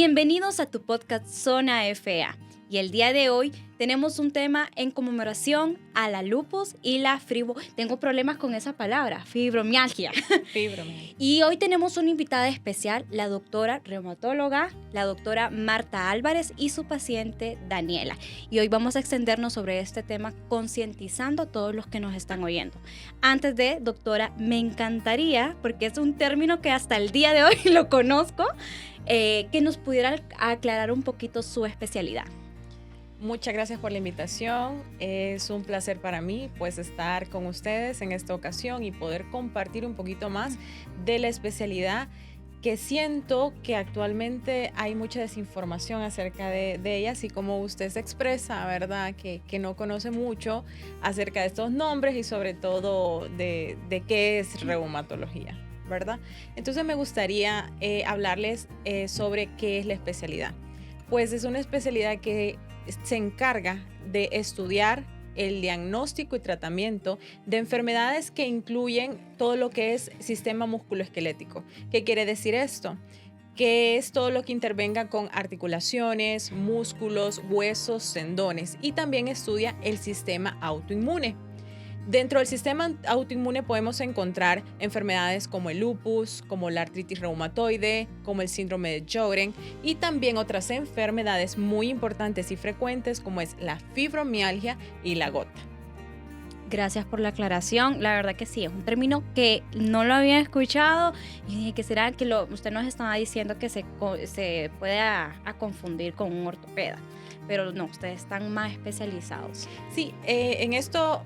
Bienvenidos a tu podcast Zona FA. Y el día de hoy tenemos un tema en conmemoración a la lupus y la tengo problemas con esa palabra, fibromialgia. Fibromialgia. Y hoy tenemos una invitada especial, la doctora reumatóloga, la doctora Marta Álvarez y su paciente Daniela. Y hoy vamos a extendernos sobre este tema concientizando a todos los que nos están oyendo. Antes de, doctora, me encantaría, porque es un término que hasta el día de hoy lo conozco, que nos pudiera aclarar un poquito su especialidad. Muchas gracias por la invitación. Es un placer para mí pues estar con ustedes en esta ocasión y poder compartir un poquito más de la especialidad que siento que actualmente hay mucha desinformación acerca de ella, así como usted se expresa, ¿verdad? Que no conoce mucho acerca de estos nombres y sobre todo de qué es reumatología, ¿verdad? Entonces me gustaría hablarles sobre qué es la especialidad. Pues es una especialidad que se encarga de estudiar el diagnóstico y tratamiento de enfermedades que incluyen todo lo que es sistema musculoesquelético. ¿Qué quiere decir esto? Que es todo lo que intervenga con articulaciones, músculos, huesos, tendones, y también estudia el sistema autoinmune. Dentro del sistema autoinmune podemos encontrar enfermedades como el lupus, como la artritis reumatoide, como el síndrome de Sjögren y también otras enfermedades muy importantes y frecuentes como es la fibromialgia y la gota. Gracias por la aclaración. La verdad que sí, es un término que no lo había escuchado y dije que será que usted nos estaba diciendo que se puede a confundir con un ortopeda, pero no, ustedes están más especializados. Sí, en esto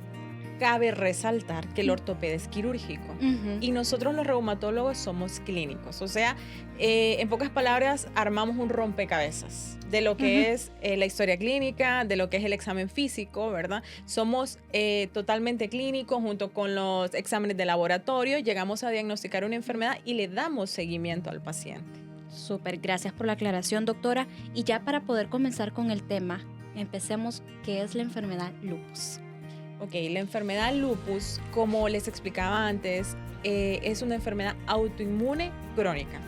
cabe resaltar que el ortopeda es quirúrgico y nosotros los reumatólogos somos clínicos. O sea, en pocas palabras, armamos un rompecabezas de lo que es la historia clínica, de lo que es el examen físico, ¿verdad? Somos totalmente clínicos junto con los exámenes de laboratorio, llegamos a diagnosticar una enfermedad y le damos seguimiento al paciente. Súper, gracias por la aclaración, doctora. Y ya para poder comenzar con el tema, empecemos. ¿Qué es la enfermedad lupus? Ok, la enfermedad lupus, como les explicaba antes, es una enfermedad autoinmune crónica.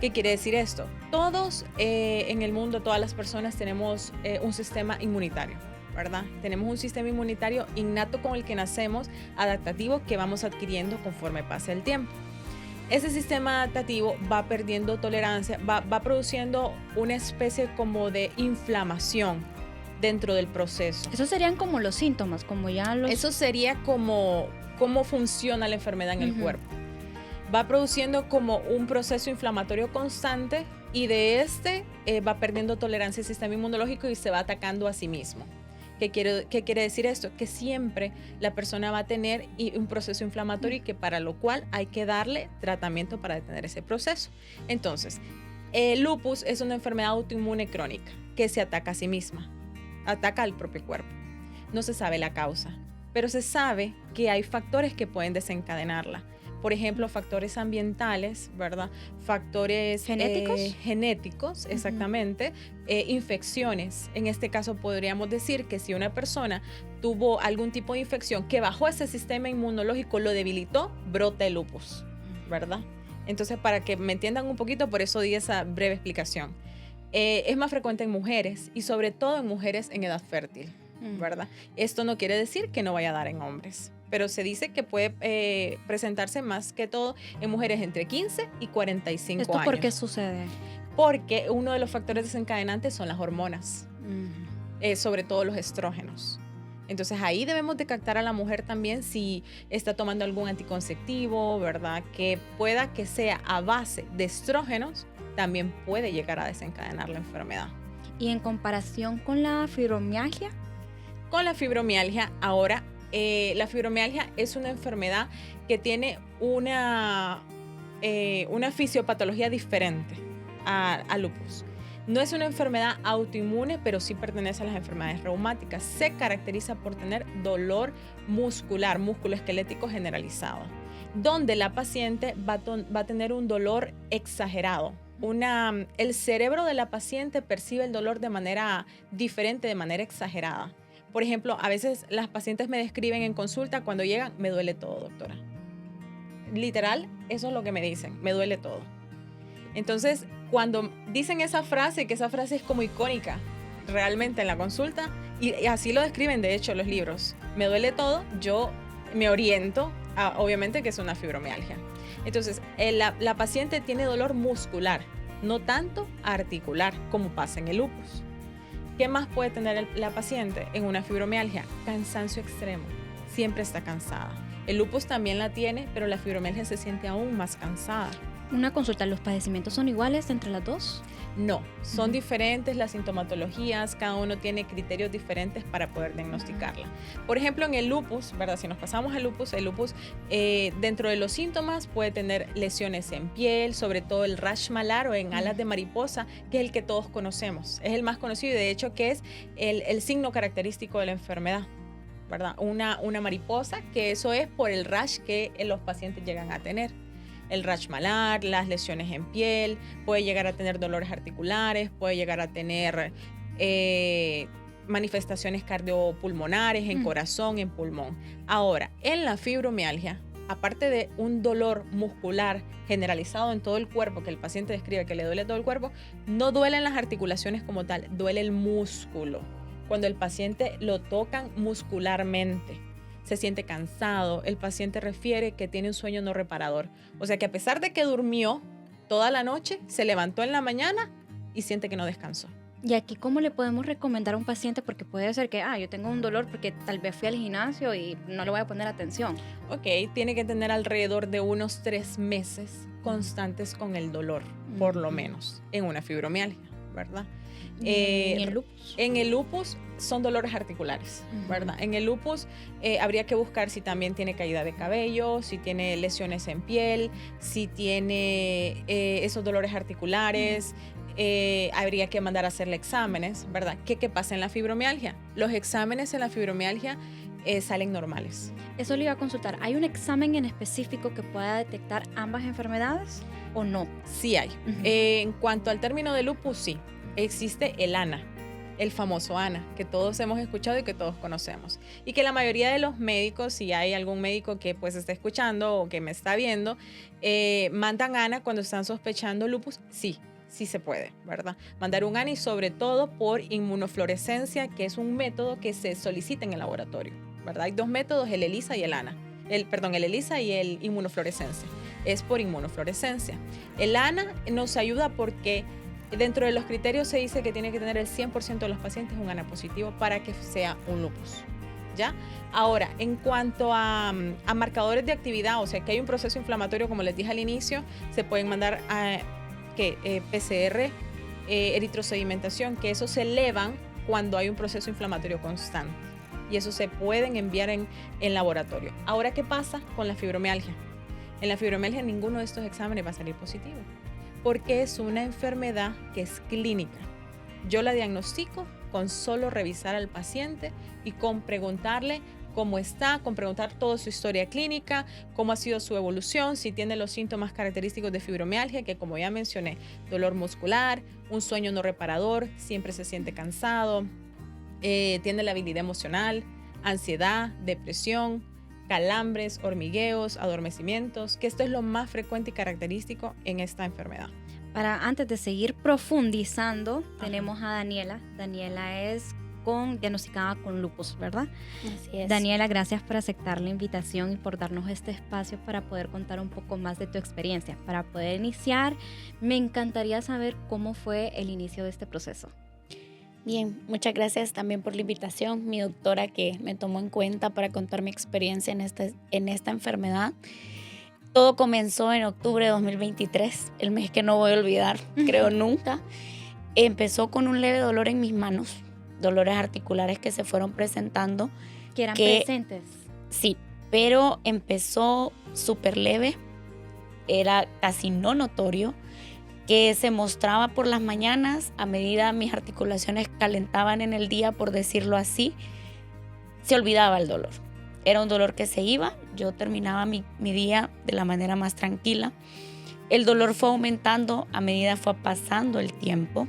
¿Qué quiere decir esto? Todos en el mundo, todas las personas tenemos un sistema inmunitario, ¿verdad? Tenemos un sistema inmunitario innato con el que nacemos, adaptativo, que vamos adquiriendo conforme pasa el tiempo. Ese sistema adaptativo va perdiendo tolerancia, va produciendo una especie como de inflamación dentro del proceso. Esos serían como los síntomas, como ya los... Eso sería como cómo funciona la enfermedad en el cuerpo. Va produciendo como un proceso inflamatorio constante y de va perdiendo tolerancia al sistema inmunológico y se va atacando a sí mismo. ¿Qué quiere decir esto? Que siempre la persona va a tener un proceso inflamatorio y que para lo cual hay que darle tratamiento para detener ese proceso. Entonces, el lupus es una enfermedad autoinmune crónica que se ataca a sí misma. Ataca al propio cuerpo. No se sabe la causa, pero se sabe que hay factores que pueden desencadenarla. Por ejemplo, factores ambientales, ¿verdad? Factores genéticos, exactamente. Infecciones. En este caso podríamos decir que si una persona tuvo algún tipo de infección que bajó ese sistema inmunológico, lo debilitó, brota el lupus, ¿verdad? Entonces, para que me entiendan un poquito, por eso di esa breve explicación. Es más frecuente en mujeres y sobre todo en mujeres en edad fértil, ¿verdad? Esto no quiere decir que no vaya a dar en hombres, pero se dice que puede presentarse más que todo en mujeres entre 15 y 45 años. ¿Esto por qué sucede? Porque uno de los factores desencadenantes son las hormonas, sobre todo los estrógenos. Entonces ahí debemos de captar a la mujer también si está tomando algún anticonceptivo, ¿verdad? Que pueda que sea a base de estrógenos, también puede llegar a desencadenar la enfermedad. ¿Y en comparación con la fibromialgia? Con la fibromialgia, ahora, la fibromialgia es una enfermedad que tiene una fisiopatología diferente a lupus. No es una enfermedad autoinmune, pero sí pertenece a las enfermedades reumáticas. Se caracteriza por tener dolor muscular, musculoesquelético generalizado, donde la paciente va a tener un dolor exagerado. El cerebro de la paciente percibe el dolor de manera diferente, de manera exagerada. Por ejemplo, a veces las pacientes me describen en consulta cuando llegan, me duele todo, doctora. Literal, eso es lo que me dicen, me duele todo. Entonces, cuando dicen esa frase, que esa frase es como icónica realmente en la consulta, y así lo describen de hecho los libros, me duele todo, yo me oriento a, obviamente, que es una fibromialgia. Entonces, la paciente tiene dolor muscular, no tanto articular como pasa en el lupus. ¿Qué más puede tener la paciente en una fibromialgia? Cansancio extremo, siempre está cansada. El lupus también la tiene, pero la fibromialgia se siente aún más cansada. Una consulta, ¿los padecimientos son iguales entre las dos? No, son diferentes las sintomatologías, cada uno tiene criterios diferentes para poder diagnosticarla. Por ejemplo, en el lupus, ¿verdad? Si nos pasamos al lupus, el lupus dentro de los síntomas puede tener lesiones en piel, sobre todo el rash malar o en alas de mariposa, que es el que todos conocemos, es el más conocido y de hecho que es el signo característico de la enfermedad, ¿verdad? Una mariposa, que eso es por el rash que los pacientes llegan a tener. El rash malar, las lesiones en piel, puede llegar a tener dolores articulares, puede llegar a tener manifestaciones cardiopulmonares en corazón, en pulmón. Ahora, en la fibromialgia, aparte de un dolor muscular generalizado en todo el cuerpo, que el paciente describe que le duele todo el cuerpo, no duelen las articulaciones como tal, duele el músculo. Cuando el paciente lo tocan muscularmente, se siente cansado, el paciente refiere que tiene un sueño no reparador. O sea que a pesar de que durmió toda la noche, se levantó en la mañana y siente que no descansó. ¿Y aquí cómo le podemos recomendar a un paciente? Porque puede ser que, yo tengo un dolor porque tal vez fui al gimnasio y no le voy a poner atención. Ok, tiene que tener alrededor de unos 3 meses constantes con el dolor, por lo menos, en una fibromialgia, ¿verdad? ¿En el lupus? En el lupus son dolores articulares, ¿verdad? En el lupus habría que buscar si también tiene caída de cabello, si tiene lesiones en piel, si tiene esos dolores articulares. Habría que mandar a hacerle exámenes, ¿verdad? ¿Qué pasa en la fibromialgia? Los exámenes en la fibromialgia salen normales. Eso le iba a consultar. ¿Hay un examen en específico que pueda detectar ambas enfermedades o no? Sí hay. En cuanto al término de lupus, sí. Existe el ANA, el famoso ANA, que todos hemos escuchado y que todos conocemos. Y que la mayoría de los médicos, si hay algún médico que pues está escuchando o que me está viendo, mandan ANA cuando están sospechando lupus, sí se puede, ¿verdad? Mandar un ANA y sobre todo por inmunofluorescencia, que es un método que se solicita en el laboratorio, ¿verdad? Hay 2 métodos, el ELISA y el ANA. El ELISA y el inmunofluorescencia. Es por inmunofluorescencia. El ANA nos ayuda porque dentro de los criterios se dice que tiene que tener el 100% de los pacientes un ANA positivo para que sea un lupus, ¿ya? Ahora, en cuanto a marcadores de actividad, o sea, que hay un proceso inflamatorio, como les dije al inicio, se pueden mandar a PCR, eritrosedimentación, que eso se elevan cuando hay un proceso inflamatorio constante. Y eso se pueden enviar en laboratorio. Ahora, ¿qué pasa con la fibromialgia? En la fibromialgia ninguno de estos exámenes va a salir positivo, porque es una enfermedad que es clínica. Yo la diagnostico con solo revisar al paciente y con preguntarle cómo está, con preguntar toda su historia clínica, cómo ha sido su evolución, si tiene los síntomas característicos de fibromialgia, que como ya mencioné, dolor muscular, un sueño no reparador, siempre se siente cansado, tiene labilidad emocional, ansiedad, depresión, calambres, hormigueos, adormecimientos, que esto es lo más frecuente y característico en esta enfermedad. Antes de seguir profundizando, tenemos a Daniela. Daniela es diagnosticada con lupus, ¿verdad? Así es. Daniela, gracias por aceptar la invitación y por darnos este espacio para poder contar un poco más de tu experiencia. Para poder iniciar, me encantaría saber cómo fue el inicio de este proceso. Bien, muchas gracias también por la invitación, mi doctora, que me tomó en cuenta para contar mi experiencia en esta enfermedad. Todo comenzó en octubre de 2023, el mes que no voy a olvidar, creo nunca. Empezó con un leve dolor en mis manos, dolores articulares que se fueron presentando. ¿Que eran presentes? Sí, pero empezó súper leve, era casi no notorio, que se mostraba por las mañanas a medida mis articulaciones calentaban en el día, por decirlo así, se olvidaba el dolor. Era un dolor que se iba, yo terminaba mi día de la manera más tranquila. El dolor fue aumentando a medida fue pasando el tiempo.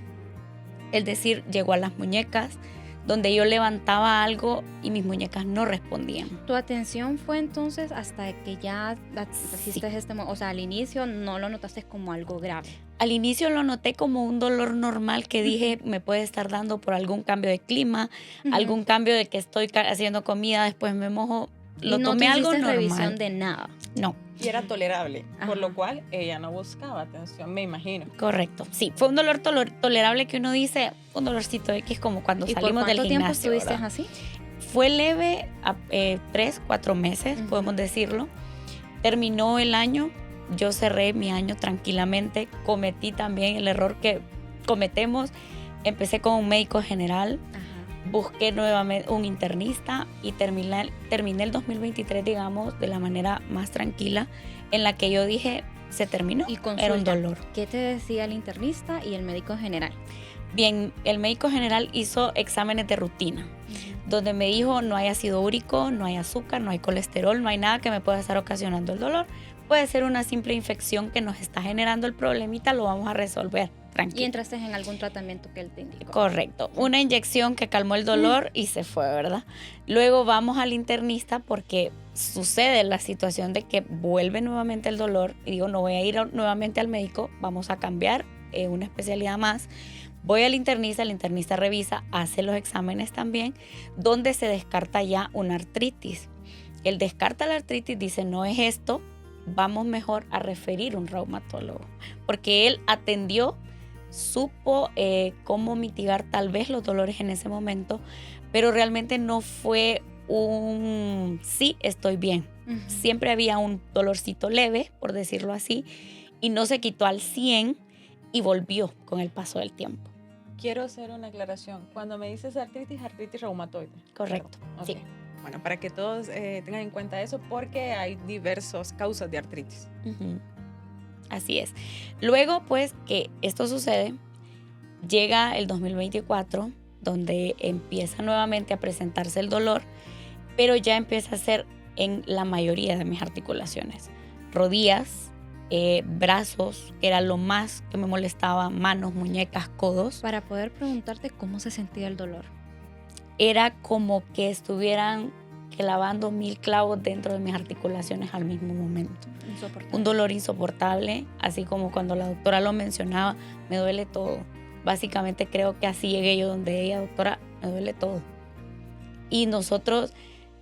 Es decir, llegó a las muñecas, donde yo levantaba algo y mis muñecas no respondían. ¿Tu atención fue entonces hasta que ya hiciste o sea, al inicio no lo notaste como algo grave? Al inicio lo noté como un dolor normal que dije me puede estar dando por algún cambio de clima, algún cambio de que estoy haciendo comida, después me mojo. Lo tomé algo normal. ¿Y no te hiciste revisión de nada? No. Y era tolerable, por lo cual ella no buscaba atención, me imagino. Correcto, sí, fue un dolor tolerable que uno dice, un dolorcito X como cuando salimos del gimnasio. ¿Y por cuánto tiempo estuviste así? Fue leve, 3, 4 meses, podemos decirlo. Terminó el año, yo cerré mi año tranquilamente, cometí también el error que cometemos, empecé con un médico general. Busqué nuevamente un internista y terminé el 2023, digamos, de la manera más tranquila, en la que yo dije, se terminó, y consulta, era un dolor. ¿Qué te decía el internista y el médico general? Bien, el médico general hizo exámenes de rutina, donde me dijo, no hay ácido úrico, no hay azúcar, no hay colesterol, no hay nada que me pueda estar ocasionando el dolor. Puede ser una simple infección que nos está generando el problemita, lo vamos a resolver. Tranquilo. ¿Y entraste en algún tratamiento que él te indicó? Correcto. Una inyección que calmó el dolor y se fue, ¿verdad? Luego vamos al internista porque sucede la situación de que vuelve nuevamente el dolor y digo, no voy a ir nuevamente al médico, vamos a cambiar una especialidad más. Voy al internista, el internista revisa, hace los exámenes también, donde se descarta ya una artritis. Él descarta la artritis, dice, no es esto, vamos mejor a referir a un reumatólogo, porque él atendió, supo cómo mitigar tal vez los dolores en ese momento, pero realmente no fue un sí, estoy bien. Siempre había un dolorcito leve, por decirlo así, y no se quitó al 100 y volvió con el paso del tiempo. Quiero hacer una aclaración. Cuando me dices artritis reumatoide. Correcto, okay. Sí. Bueno, para que todos tengan en cuenta eso, porque hay diversas causas de artritis. Así es. Luego, pues, que esto sucede, llega el 2024, donde empieza nuevamente a presentarse el dolor, pero ya empieza a ser en la mayoría de mis articulaciones. Rodillas, brazos, que era lo más que me molestaba, manos, muñecas, codos. Para poder preguntarte cómo se sentía el dolor. Era como que estuvieran clavando 1000 clavos dentro de mis articulaciones al mismo momento. Un dolor insoportable, así como cuando la doctora lo mencionaba, me duele todo. Básicamente creo que así llegué yo donde ella, doctora, me duele todo. Y nosotros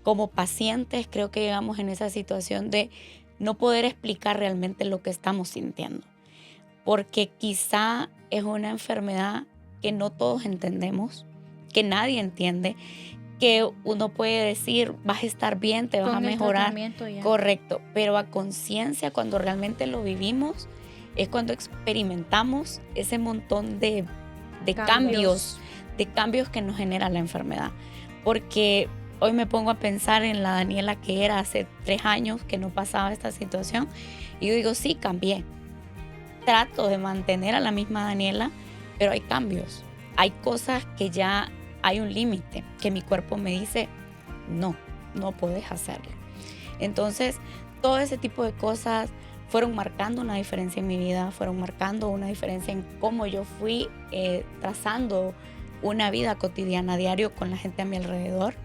como pacientes creo que llegamos en esa situación de no poder explicar realmente lo que estamos sintiendo, porque quizá es una enfermedad que no todos entendemos, que nadie entiende, que uno puede decir, vas a estar bien, te vas a mejorar. Correcto, pero a conciencia, cuando realmente lo vivimos, es cuando experimentamos ese montón de cambios que nos genera la enfermedad. Porque hoy me pongo a pensar en la Daniela que era hace 3 años, que no pasaba esta situación, y yo digo, sí, cambié. Trato de mantener a la misma Daniela, pero hay cambios. Hay cosas que ya hay un límite, que mi cuerpo me dice, no puedes hacerlo. Entonces, todo ese tipo de cosas fueron marcando una diferencia en mi vida, fueron marcando una diferencia en cómo yo fui trazando una vida cotidiana, diario, con la gente a mi alrededor.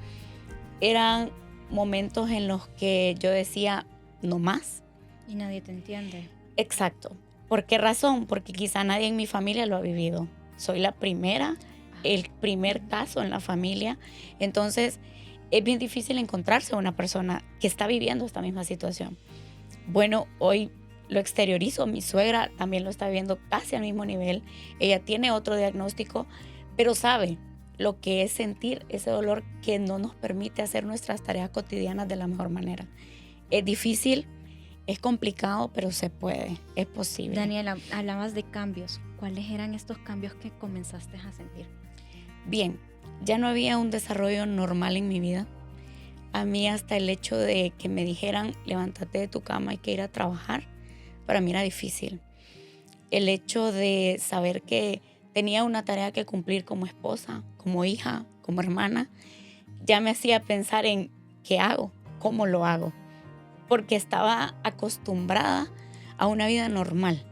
Eran momentos en los que yo decía, no más. Y nadie te entiende. Exacto. ¿Por qué razón? Porque quizá nadie en mi familia lo ha vivido. Soy la primera, el primer caso en la familia. Entonces, es bien difícil encontrarse una persona que está viviendo esta misma situación. Bueno, hoy lo exteriorizo. Mi suegra también lo está viviendo casi al mismo nivel. Ella tiene otro diagnóstico, pero sabe lo que es sentir ese dolor que no nos permite hacer nuestras tareas cotidianas de la mejor manera. Es difícil, es complicado, pero se puede, es posible. Daniela, hablabas de cambios. ¿Cuáles eran estos cambios que comenzaste a sentir? Bien, ya no había un desarrollo normal en mi vida. A mí hasta el hecho de que me dijeran, levántate de tu cama, hay que ir a trabajar, para mí era difícil. El hecho de saber que tenía una tarea que cumplir como esposa, como hija, como hermana, ya me hacía pensar en qué hago, cómo lo hago, porque estaba acostumbrada a una vida normal,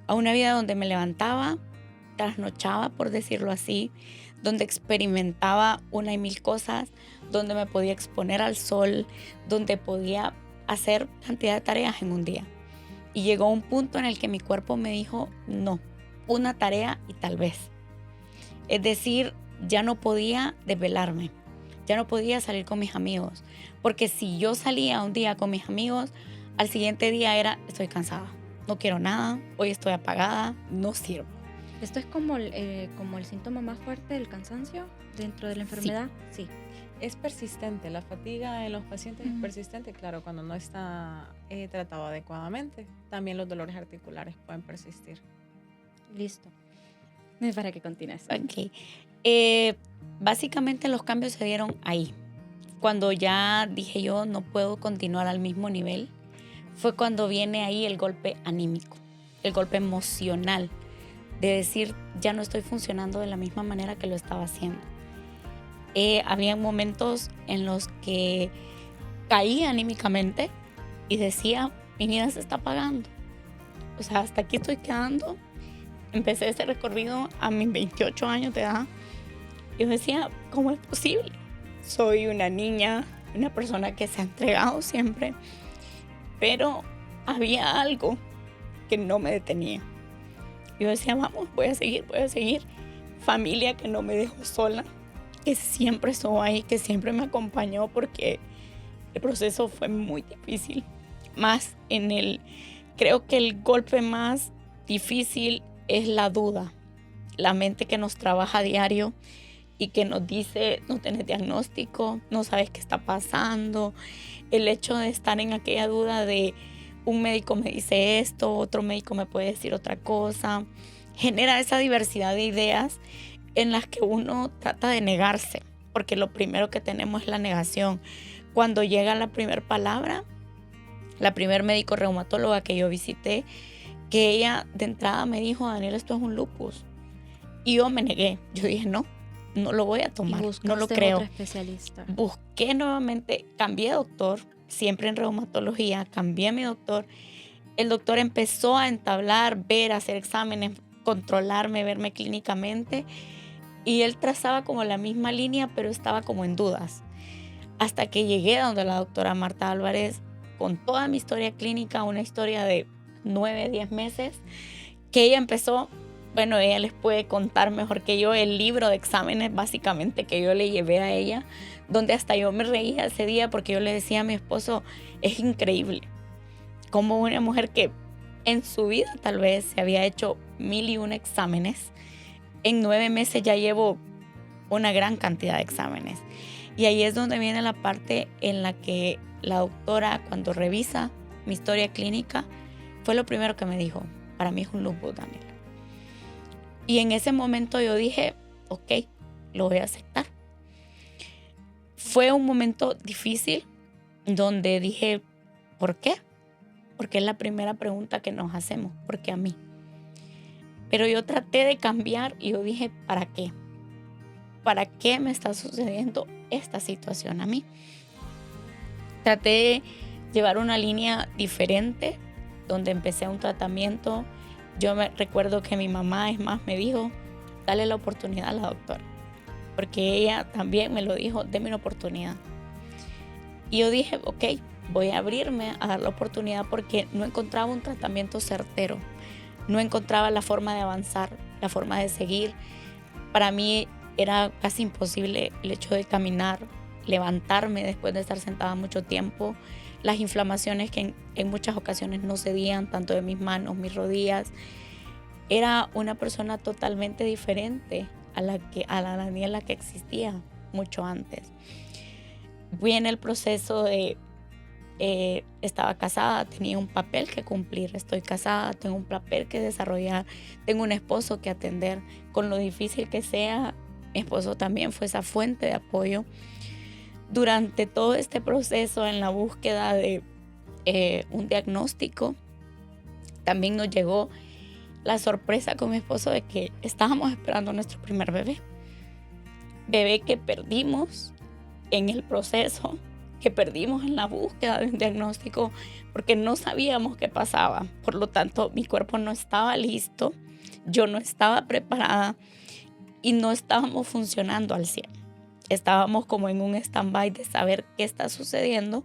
a una vida donde me levantaba, trasnochaba, por decirlo así, donde experimentaba una y mil cosas, donde me podía exponer al sol, donde podía hacer cantidad de tareas en un día. Y llegó un punto en el que mi cuerpo me dijo, no, una tarea y tal vez. Es decir, ya no podía desvelarme, ya no podía salir con mis amigos, porque si yo salía un día con mis amigos, al siguiente día era, estoy cansada, no quiero nada, hoy estoy apagada, no sirvo. ¿Esto es como el síntoma más fuerte del cansancio dentro de la enfermedad? Sí. Es persistente, la fatiga en los pacientes es persistente, claro, cuando no está tratado adecuadamente. También los dolores articulares pueden persistir. Listo. Para que continúes. Ok. Básicamente los cambios se dieron ahí. Cuando ya dije yo no puedo continuar al mismo nivel, fue cuando viene ahí el golpe anímico, el golpe emocional, de decir ya no estoy funcionando de la misma manera que lo estaba haciendo. Había momentos en los que caí anímicamente y decía, mi vida se está apagando. O sea, hasta aquí estoy quedando. Empecé ese recorrido a mis 28 años de edad. Yo decía, ¿cómo es posible? Soy una niña, una persona que se ha entregado siempre, pero había algo que no me detenía. Yo decía, vamos, voy a seguir. Familia que no me dejó sola, que siempre estuvo ahí, que siempre me acompañó, porque el proceso fue muy difícil. Más creo que el golpe más difícil es la duda, la mente que nos trabaja a diario y que nos dice, no tenés diagnóstico, no sabes qué está pasando. El hecho de estar en aquella duda de un médico me dice esto, otro médico me puede decir otra cosa, genera esa diversidad de ideas en las que uno trata de negarse, porque lo primero que tenemos es la negación. Cuando llega la primera palabra, la primer médico reumatóloga que yo visité, que ella de entrada me dijo, Daniela, esto es un lupus. Y yo me negué. Yo dije, no lo voy a tomar, no lo creo. Otro especialista. Busqué nuevamente, cambié de doctor, siempre en reumatología, cambié a mi doctor. El doctor empezó a entablar, hacer exámenes, controlarme, verme clínicamente. Y él trazaba como la misma línea, pero estaba como en dudas. Hasta que llegué a donde la doctora Marta Álvarez, con toda mi historia clínica, una historia de 9, 10 meses, que ella empezó, bueno, ella les puede contar mejor que yo el libro de exámenes básicamente que yo le llevé a ella, donde hasta yo me reía ese día porque yo le decía a mi esposo, es increíble como una mujer que en su vida tal vez se había hecho 1001 exámenes, en 9 meses ya llevo una gran cantidad de exámenes. Y ahí es donde viene la parte en la que la doctora, cuando revisa mi historia clínica, fue lo primero que me dijo, para mí es un lupus, Daniela. Y en ese momento yo dije, ok, lo voy a aceptar. Fue un momento difícil donde dije, ¿por qué? Porque es la primera pregunta que nos hacemos, ¿por qué a mí? Pero yo traté de cambiar y yo dije, ¿para qué? ¿Para qué me está sucediendo esta situación a mí? Traté de llevar una línea diferente, donde empecé un tratamiento. Yo me recuerdo que mi mamá, es más, me dijo, dale la oportunidad a la doctora, porque ella también me lo dijo, deme una oportunidad. Y yo dije, ok, voy a abrirme a dar la oportunidad, porque no encontraba un tratamiento certero, no encontraba la forma de avanzar, la forma de seguir. Para mí era casi imposible el hecho de caminar, levantarme después de estar sentada mucho tiempo. Las inflamaciones que en muchas ocasiones no cedían, tanto de mis manos, mis rodillas. Era una persona totalmente diferente a la Daniela que existía mucho antes. Viene el proceso de, estaba casada, tenía un papel que cumplir, estoy casada, tengo un papel que desarrollar, tengo un esposo que atender. Con lo difícil que sea, mi esposo también fue esa fuente de apoyo. Durante todo este proceso, en la búsqueda de un diagnóstico, también nos llegó la sorpresa con mi esposo de que estábamos esperando nuestro primer bebé. Bebé que perdimos en el proceso, que perdimos en la búsqueda de un diagnóstico, porque no sabíamos qué pasaba. Por lo tanto, mi cuerpo no estaba listo, yo no estaba preparada. y no estábamos funcionando al 100. Estábamos como en un stand-by de saber qué está sucediendo,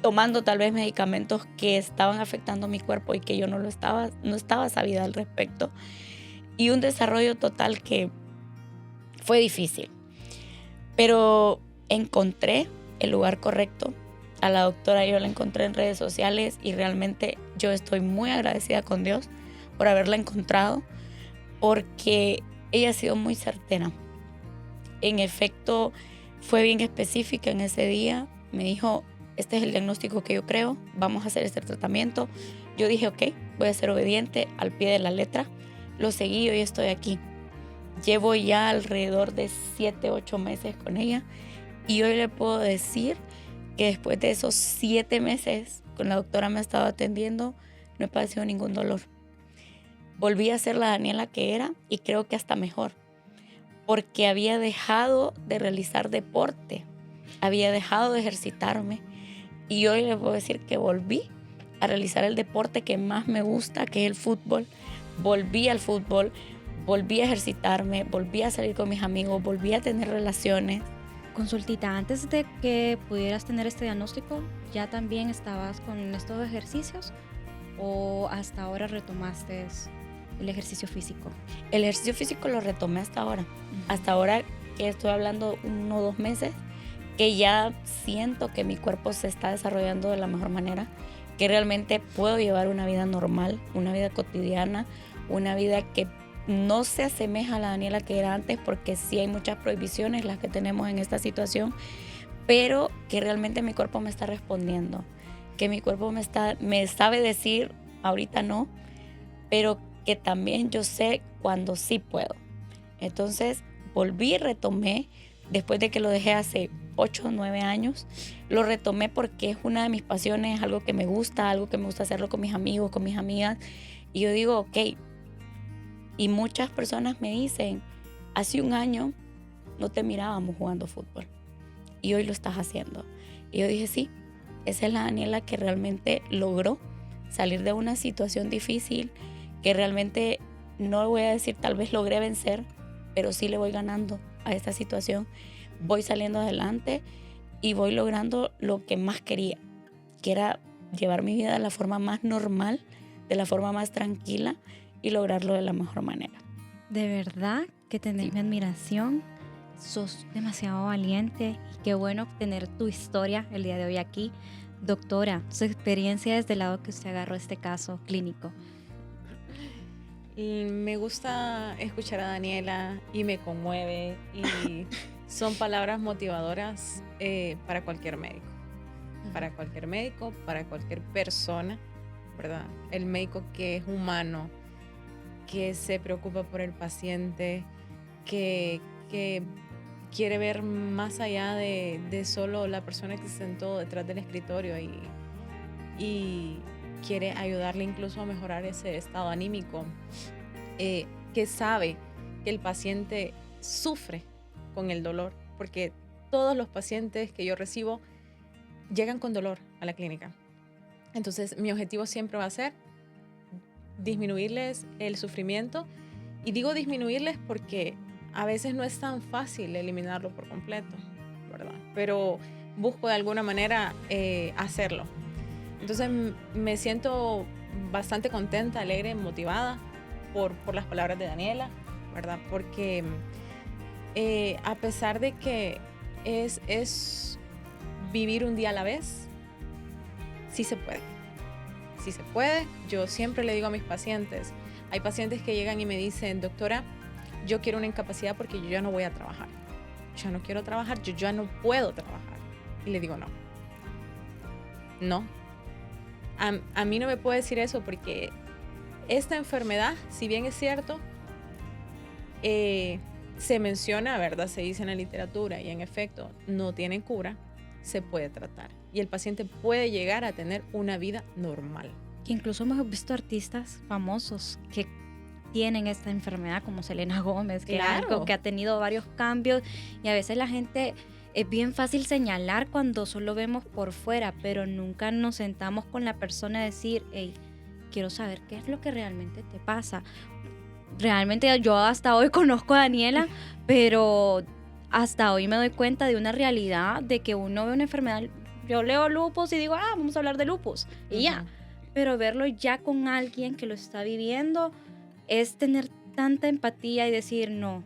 tomando tal vez medicamentos que estaban afectando mi cuerpo y que yo no estaba sabida al respecto. Y un desarrollo total que fue difícil. Pero encontré el lugar correcto. A la doctora yo la encontré en redes sociales y realmente yo estoy muy agradecida con Dios por haberla encontrado, porque ella ha sido muy certera. En efecto, fue bien específica en ese día. Me dijo, este es el diagnóstico que yo creo, vamos a hacer este tratamiento. Yo dije, ok, voy a ser obediente al pie de la letra. Lo seguí y hoy estoy aquí. Llevo ya alrededor de 7, 8 meses con ella y hoy le puedo decir que después de esos 7 meses con la doctora me ha estado atendiendo, no he padecido ningún dolor. Volví a ser la Daniela que era y creo que hasta mejor, porque había dejado de realizar deporte, había dejado de ejercitarme y hoy le puedo decir que volví a realizar el deporte que más me gusta, que es el fútbol. Volví al fútbol, volví a ejercitarme, volví a salir con mis amigos, volví a tener relaciones. Consultita, antes de que pudieras tener este diagnóstico, ¿ya también estabas con estos ejercicios o hasta ahora retomaste el ejercicio físico? El ejercicio físico lo retomé hasta ahora. Hasta ahora que estoy hablando 1 o 2 meses, que ya siento que mi cuerpo se está desarrollando de la mejor manera, que realmente puedo llevar una vida normal, una vida cotidiana, una vida que no se asemeja a la Daniela que era antes, porque sí hay muchas prohibiciones las que tenemos en esta situación, pero que realmente mi cuerpo me está respondiendo, que mi cuerpo me sabe decir ahorita no, pero que también yo sé cuando sí puedo. Entonces volví y retomé, después de que lo dejé hace 8 o 9 años, lo retomé porque es una de mis pasiones, algo que me gusta hacerlo con mis amigos, con mis amigas, y yo digo, ok. Y muchas personas me dicen, hace 1 año no te mirábamos jugando fútbol y hoy lo estás haciendo. Y yo dije, sí, esa es la Daniela que realmente logró salir de una situación difícil, que realmente no voy a decir tal vez logré vencer, pero sí le voy ganando a esta situación. Voy saliendo adelante y voy logrando lo que más quería, que era llevar mi vida de la forma más normal, de la forma más tranquila, y lograrlo de la mejor manera. De verdad que tenés Sí. mi admiración, sos demasiado valiente y qué bueno tener tu historia el día de hoy aquí. Doctora, su experiencia desde el lado que usted agarró este caso clínico. Y me gusta escuchar a Daniela y me conmueve y son palabras motivadoras para cualquier médico. Para cualquier médico, para cualquier persona, ¿verdad? El médico que es humano, que se preocupa por el paciente, que quiere ver más allá de solo la persona que se sentó detrás del escritorio y quiere ayudarle incluso a mejorar ese estado anímico, que sabe que el paciente sufre con el dolor, porque todos los pacientes que yo recibo llegan con dolor a la clínica. Entonces, mi objetivo siempre va a ser disminuirles el sufrimiento. Y digo disminuirles porque a veces no es tan fácil eliminarlo por completo, ¿verdad? Pero busco de alguna manera hacerlo. Entonces me siento bastante contenta, alegre, motivada por las palabras de Daniela, ¿verdad? Porque a pesar de que es vivir un día a la vez, sí se puede. Sí se puede. Yo siempre le digo a mis pacientes, hay pacientes que llegan y me dicen, doctora, yo quiero una incapacidad porque yo ya no voy a trabajar. Yo no quiero trabajar, yo ya no puedo trabajar. Y le digo, no. No. A mí no me puede decir eso porque esta enfermedad, si bien es cierto, se menciona, ¿verdad? Se dice en la literatura y en efecto no tiene cura, se puede tratar. Y el paciente puede llegar a tener una vida normal. Que incluso hemos visto artistas famosos que tienen esta enfermedad, como Selena Gómez, Claro. que ha tenido varios cambios, y a veces la gente es bien fácil señalar cuando solo vemos por fuera, pero nunca nos sentamos con la persona a decir, hey, quiero saber qué es lo que realmente te pasa. realmente yo hasta hoy conozco a Daniela, pero hasta hoy me doy cuenta de una realidad de que uno ve una enfermedad. Yo leo lupus y digo, vamos a hablar de lupus, y ya. Pero verlo ya con alguien que lo está viviendo es tener tanta empatía y decir, no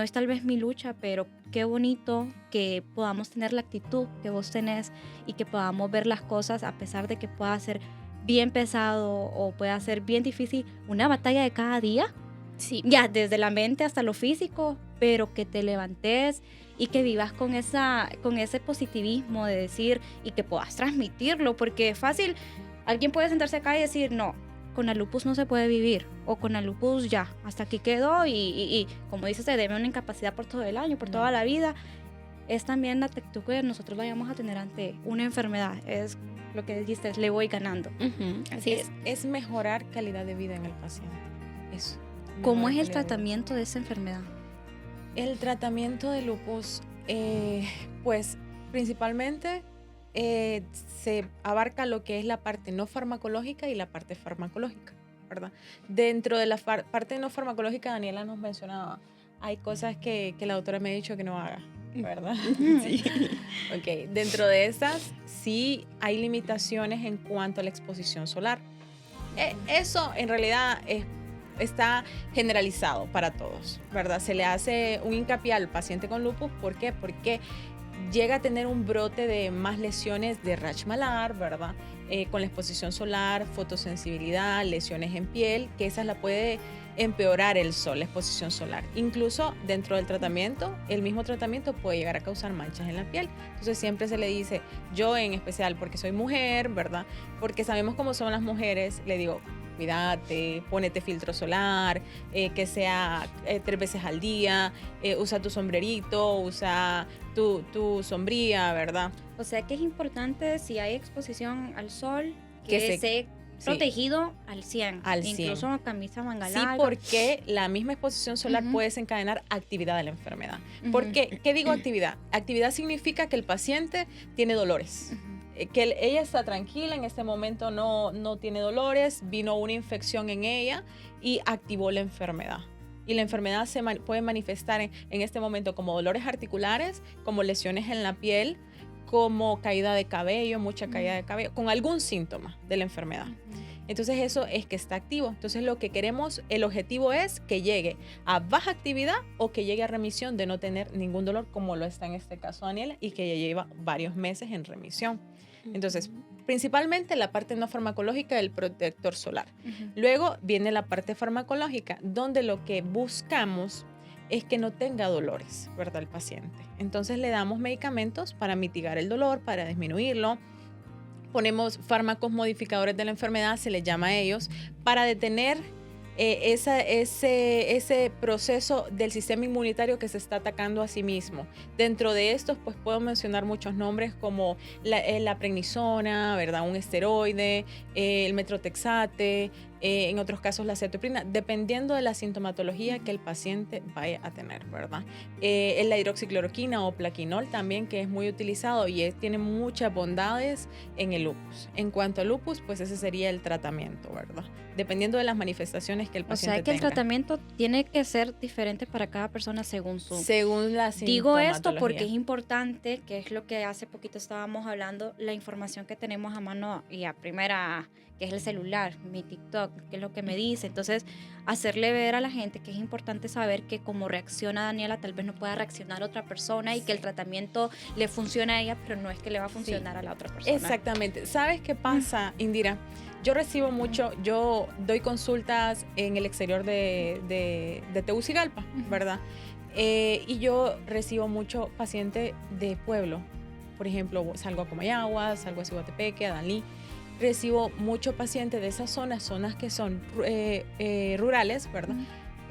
es tal vez mi lucha, pero qué bonito que podamos tener la actitud que vos tenés y que podamos ver las cosas a pesar de que pueda ser bien pesado o pueda ser bien difícil, una batalla de cada día. Sí. Ya, desde la mente hasta lo físico, pero que te levantes y que vivas con ese positivismo de decir y que puedas transmitirlo, porque es fácil, alguien puede sentarse acá y decir, no, con la lupus no se puede vivir, o con la lupus ya, hasta aquí quedó y como dices, se debe una incapacidad por todo el año, por toda la vida. Es también la actitud que nosotros vayamos a tener ante una enfermedad, es lo que dijiste, le voy ganando. Así es. Es mejorar calidad de vida en el paciente. Eso. ¿Cómo es el tratamiento de esa enfermedad? El tratamiento de lupus, pues principalmente se abarca lo que es la parte no farmacológica y la parte farmacológica, ¿verdad? Dentro de la parte no farmacológica, Daniela nos mencionaba, hay cosas que la doctora me ha dicho que no haga, ¿verdad? Sí. Ok, dentro de esas sí hay limitaciones en cuanto a la exposición solar. Eso en realidad está generalizado para todos, ¿verdad? Se le hace un hincapié al paciente con lupus, ¿por qué? Porque llega a tener un brote de más lesiones de rash malar, ¿verdad? Con la exposición solar, fotosensibilidad, lesiones en piel, que esas la puede empeorar el sol, la exposición solar. Incluso dentro del tratamiento, el mismo tratamiento puede llegar a causar manchas en la piel. Entonces siempre se le dice, yo en especial porque soy mujer, ¿verdad? Porque sabemos cómo son las mujeres, le digo, cuídate, ponete filtro solar, que sea 3 veces al día, usa tu sombrerito, usa tu sombría, ¿verdad? O sea que es importante si hay exposición al sol, que Que esté protegido al 100. Al 100. Incluso camisa manga Sí, larga. porque la misma exposición solar puede desencadenar actividad de la enfermedad. ¿Por qué? ¿Qué digo actividad? Actividad significa que el paciente tiene dolores. Que ella está tranquila, en este momento no tiene dolores, vino una infección en ella y activó la enfermedad. Y la enfermedad se puede manifestar en este momento como dolores articulares, como lesiones en la piel, como caída de cabello, mucha caída de cabello, con algún síntoma de la enfermedad. Entonces eso es que está activo. Entonces lo que queremos, el objetivo es que llegue a baja actividad o que llegue a remisión de no tener ningún dolor, como lo está en este caso Daniela, y que ya lleva varios meses en remisión. Entonces, principalmente la parte no farmacológica del protector solar. Luego viene la parte farmacológica, donde lo que buscamos es que no tenga dolores, ¿verdad? El paciente. Entonces le damos medicamentos para mitigar el dolor, para disminuirlo. Ponemos fármacos modificadores de la enfermedad, se les llama a ellos, para detener ese proceso del sistema inmunitario que se está atacando a sí mismo. Dentro de estos, pues puedo mencionar muchos nombres como la prednisona, ¿verdad? Un esteroide, el metrotexate, en otros casos la cetoprina, dependiendo de la sintomatología que el paciente vaya a tener, ¿verdad? La hidroxicloroquina o plaquinol también, que es muy utilizado y tiene muchas bondades en el lupus. En cuanto al lupus, pues ese sería el tratamiento, ¿verdad? Dependiendo de las manifestaciones que el paciente tenga. O sea que el tratamiento tiene que ser diferente para cada persona según la sintomatología. Digo esto porque es importante, que es lo que hace poquito estábamos hablando, la información que tenemos a mano y a primera, que es el celular, mi TikTok, que es lo que me dice. Entonces, hacerle ver a la gente que es importante saber que como reacciona Daniela, tal vez no pueda reaccionar otra persona y que el tratamiento le funciona a ella, pero no es que le va a funcionar a la otra persona. Exactamente. ¿Sabes qué pasa, Indira? Yo recibo mucho, yo doy consultas en el exterior de Tegucigalpa, ¿verdad? Y yo recibo mucho paciente de pueblo. Por ejemplo, salgo a Comayagua, salgo a Ciguatepeque, a Danlí. Recibo mucho paciente de esas zonas que son rurales, ¿verdad?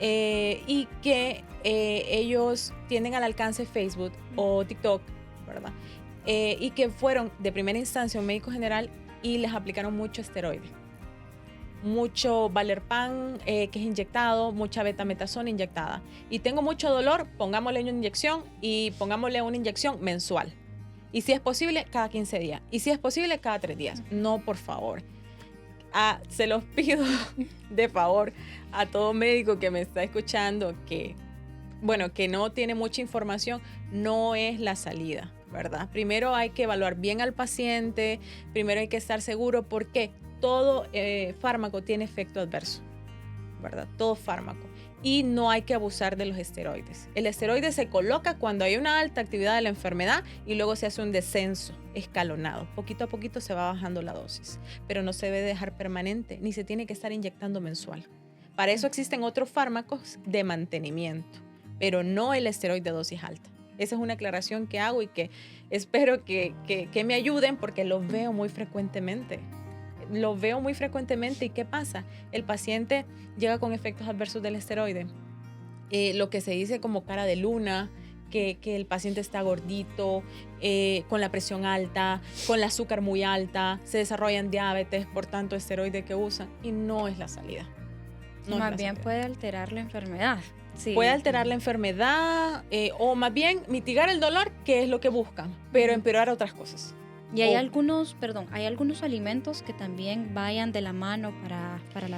Y que ellos tienen al alcance Facebook o TikTok, ¿verdad? Y que fueron de primera instancia a un médico general y les aplicaron mucho esteroide. Mucho Valerpan que es inyectado, mucha betametasona inyectada. Y tengo mucho dolor, pongámosle una inyección y pongámosle una inyección mensual. Y si es posible, cada 15 días. Y si es posible, cada 3 días. No, por favor. se los pido de favor a todo médico que me está escuchando que no tiene mucha información, no es la salida, ¿verdad? Primero hay que evaluar bien al paciente, primero hay que estar seguro porque todo fármaco tiene efecto adverso, ¿verdad? Todo fármaco. Y no hay que abusar de los esteroides. El esteroide se coloca cuando hay una alta actividad de la enfermedad y luego se hace un descenso escalonado. Poquito a poquito se va bajando la dosis, pero no se debe dejar permanente, ni se tiene que estar inyectando mensual. Para eso existen otros fármacos de mantenimiento, pero no el esteroide de dosis alta. Esa es una aclaración que hago y que espero que me ayuden porque lo veo muy frecuentemente. ¿Y qué pasa? El paciente llega con efectos adversos del esteroide. Lo que se dice como cara de luna, que el paciente está gordito, con la presión alta, con el azúcar muy alta, se desarrollan diabetes por tanto esteroide que usan y no es la salida. Más bien puede alterar la enfermedad. Sí. Puede alterar la enfermedad o más bien mitigar el dolor, que es lo que buscan, pero empeorar otras cosas. Y hay algunos alimentos que también vayan de la mano para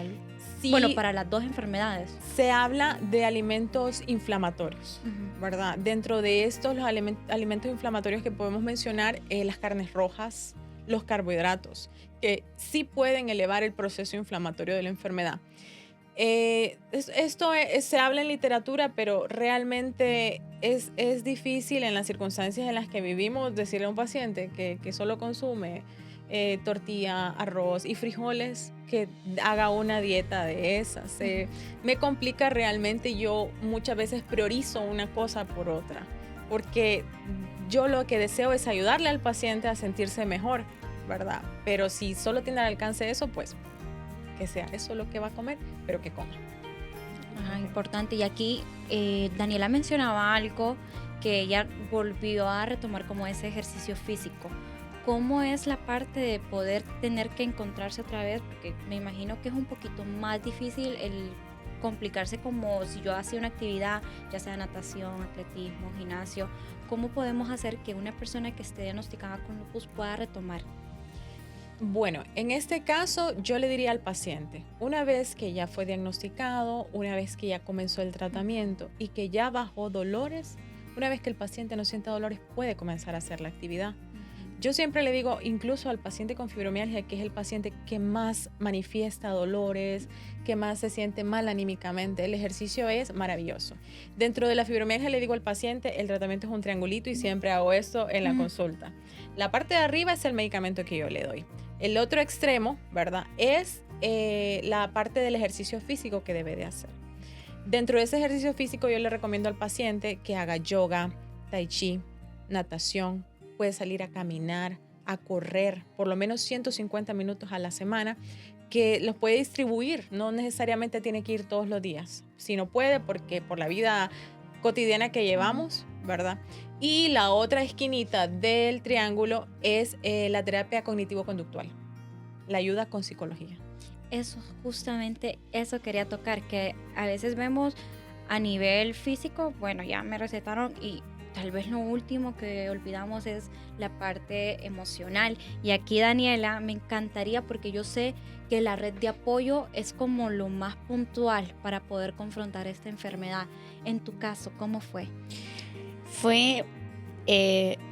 las dos enfermedades. Se habla de alimentos inflamatorios, ¿verdad? Dentro de estos, los alimentos inflamatorios que podemos mencionar, las carnes rojas, los carbohidratos, que sí pueden elevar el proceso inflamatorio de la enfermedad. Esto se habla en literatura, pero realmente es difícil en las circunstancias en las que vivimos decirle a un paciente que solo consume tortilla, arroz y frijoles que haga una dieta de esas. Me complica realmente. Yo muchas veces priorizo una cosa por otra porque yo lo que deseo es ayudarle al paciente a sentirse mejor, ¿verdad? Pero si solo tiene al alcance eso, pues que sea eso lo que va a comer, pero que coma. Importante. Y aquí Daniela mencionaba algo que ella volvió a retomar como ese ejercicio físico. ¿Cómo es la parte de poder tener que encontrarse otra vez? Porque me imagino que es un poquito más difícil el complicarse como si yo hacía una actividad, ya sea natación, atletismo, gimnasio. ¿Cómo podemos hacer que una persona que esté diagnosticada con lupus pueda retomar? Bueno, en este caso yo le diría al paciente, una vez que ya fue diagnosticado, una vez que ya comenzó el tratamiento y que ya bajó dolores, una vez que el paciente no sienta dolores, puede comenzar a hacer la actividad. Yo siempre le digo, incluso al paciente con fibromialgia, que es el paciente que más manifiesta dolores, que más se siente mal anímicamente, el ejercicio es maravilloso. Dentro de la fibromialgia le digo al paciente, el tratamiento es un triangulito y siempre hago esto en la consulta. La parte de arriba es el medicamento que yo le doy. El otro extremo, ¿verdad?, es la parte del ejercicio físico que debe de hacer. Dentro de ese ejercicio físico yo le recomiendo al paciente que haga yoga, tai chi, natación, puede salir a caminar, a correr, por lo menos 150 minutos a la semana, que los puede distribuir, no necesariamente tiene que ir todos los días, si no puede, porque por la vida cotidiana que llevamos, ¿verdad? Y la otra esquinita del triángulo es la terapia cognitivo-conductual, la ayuda con psicología. Eso, justamente eso quería tocar, que a veces vemos a nivel físico, bueno, ya me recetaron y tal vez lo último que olvidamos es la parte emocional. Y aquí, Daniela, me encantaría, porque yo sé que la red de apoyo es como lo más puntual para poder confrontar esta enfermedad. En tu caso, ¿cómo fue? Fue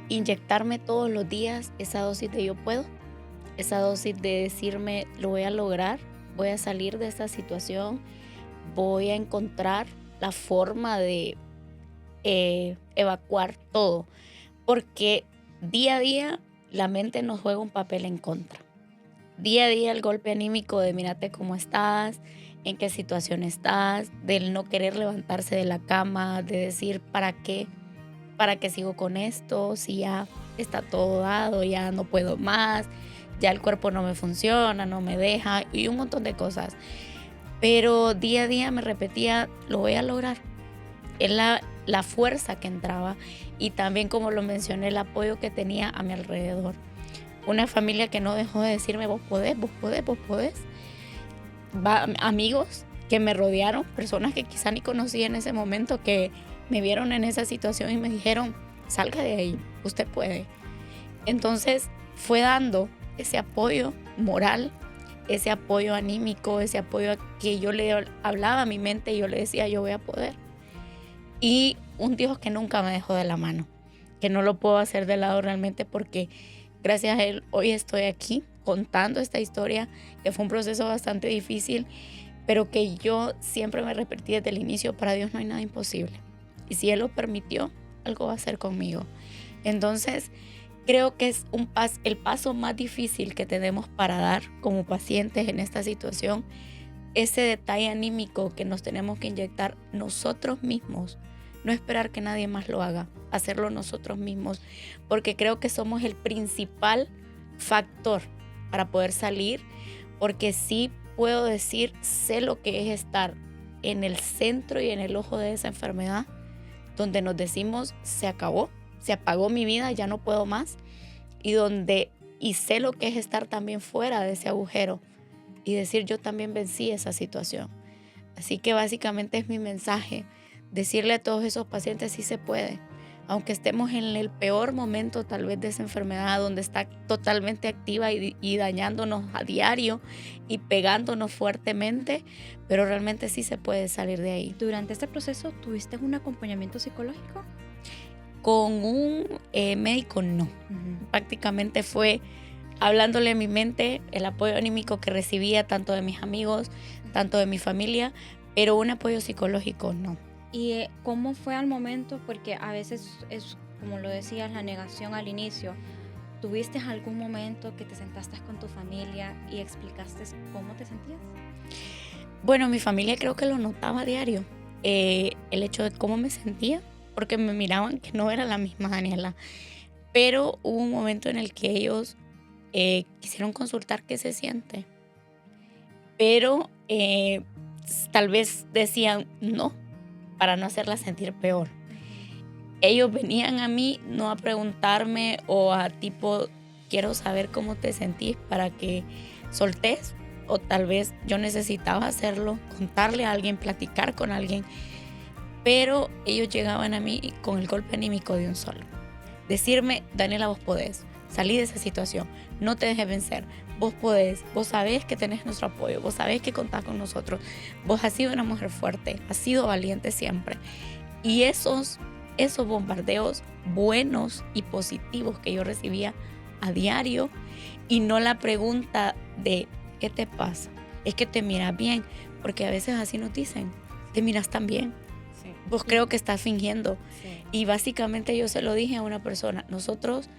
inyectarme todos los días esa dosis de yo puedo, esa dosis de decirme lo voy a lograr, voy a salir de esta situación, voy a encontrar la forma de evacuar todo, porque día a día la mente nos juega un papel en contra. Día a día el golpe anímico de mírate cómo estás, en qué situación estás, del no querer levantarse de la cama, de decir ¿para qué sigo con esto? Si ya está todo dado, ya no puedo más, ya el cuerpo no me funciona, no me deja y un montón de cosas. Pero día a día me repetía, lo voy a lograr. Es la fuerza que entraba y también, como lo mencioné, el apoyo que tenía a mi alrededor. Una familia que no dejó de decirme, vos podés, vos podés, vos podés. Amigos que me rodearon, personas que quizá ni conocía en ese momento, que me vieron en esa situación y me dijeron, salga de ahí, usted puede. Entonces fue dando ese apoyo moral ese apoyo anímico, ese apoyo que yo le hablaba a mi mente y yo le decía, yo voy a poder. Y un Dios que nunca me dejó de la mano, que no lo puedo hacer de lado realmente porque gracias a Él hoy estoy aquí contando esta historia, que fue un proceso bastante difícil, pero que yo siempre me repetí desde el inicio, para Dios no hay nada imposible. Y si Él lo permitió, algo va a hacer conmigo. Entonces, creo que es el paso más difícil que tenemos para dar como pacientes en esta situación, ese detalle anímico que nos tenemos que inyectar nosotros mismos, no esperar que nadie más lo haga, hacerlo nosotros mismos, porque creo que somos el principal factor para poder salir, porque sí puedo decir, sé lo que es estar en el centro y en el ojo de esa enfermedad, donde nos decimos, se acabó, se apagó mi vida, ya no puedo más, y sé lo que es estar también fuera de ese agujero y decir, yo también vencí esa situación. Así que básicamente es mi mensaje, decirle a todos esos pacientes, sí se puede, aunque estemos en el peor momento tal vez de esa enfermedad, donde está totalmente activa y dañándonos a diario y pegándonos fuertemente, pero realmente sí se puede salir de ahí. ¿Durante este proceso tuviste un acompañamiento psicológico? Con un médico no. Prácticamente fue hablándole a mi mente, el apoyo anímico que recibía tanto de mis amigos, tanto de mi familia, pero un apoyo psicológico no. ¿Y cómo fue al momento? Porque a veces es, como lo decías, la negación al inicio. ¿Tuviste algún momento que te sentaste con tu familia y explicaste cómo te sentías? Bueno, mi familia creo que lo notaba a diario, el hecho de cómo me sentía, porque me miraban que no era la misma Daniela. Pero hubo un momento en el que ellos quisieron consultar qué se siente. Pero tal vez decían no, para no hacerla sentir peor. Ellos venían a mí no a preguntarme o a tipo, quiero saber cómo te sentís para que soltés, o tal vez yo necesitaba hacerlo, contarle a alguien, platicar con alguien, pero ellos llegaban a mí con el golpe anímico de un solo. Decirme, Daniela, vos podés, salí de esa situación, no te dejes vencer, vos podés, vos sabés que tenés nuestro apoyo, vos sabés que contás con nosotros, vos has sido una mujer fuerte, has sido valiente siempre. Y esos bombardeos buenos y positivos que yo recibía a diario, y no la pregunta de ¿qué te pasa? Es que te miras bien, porque a veces así nos dicen, te miras tan bien, sí. Vos creo que estás fingiendo. Sí. Y básicamente yo se lo dije a una persona, nosotros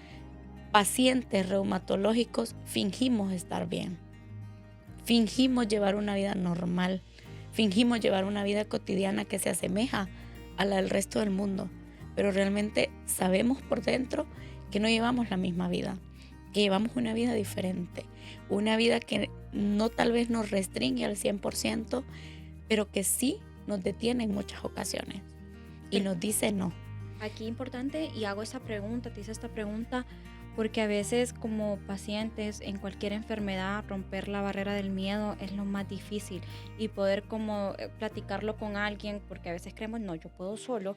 pacientes reumatológicos fingimos estar bien, fingimos llevar una vida normal, fingimos llevar una vida cotidiana que se asemeja a la del resto del mundo, pero realmente sabemos por dentro que no llevamos la misma vida, que llevamos una vida diferente, una vida que no tal vez nos restringe al 100%, pero que sí nos detiene en muchas ocasiones y nos dice no. Aquí importante, y hago esta pregunta, te hice esta pregunta, porque a veces como pacientes en cualquier enfermedad romper la barrera del miedo es lo más difícil, y poder como platicarlo con alguien, porque a veces creemos, no, yo puedo solo.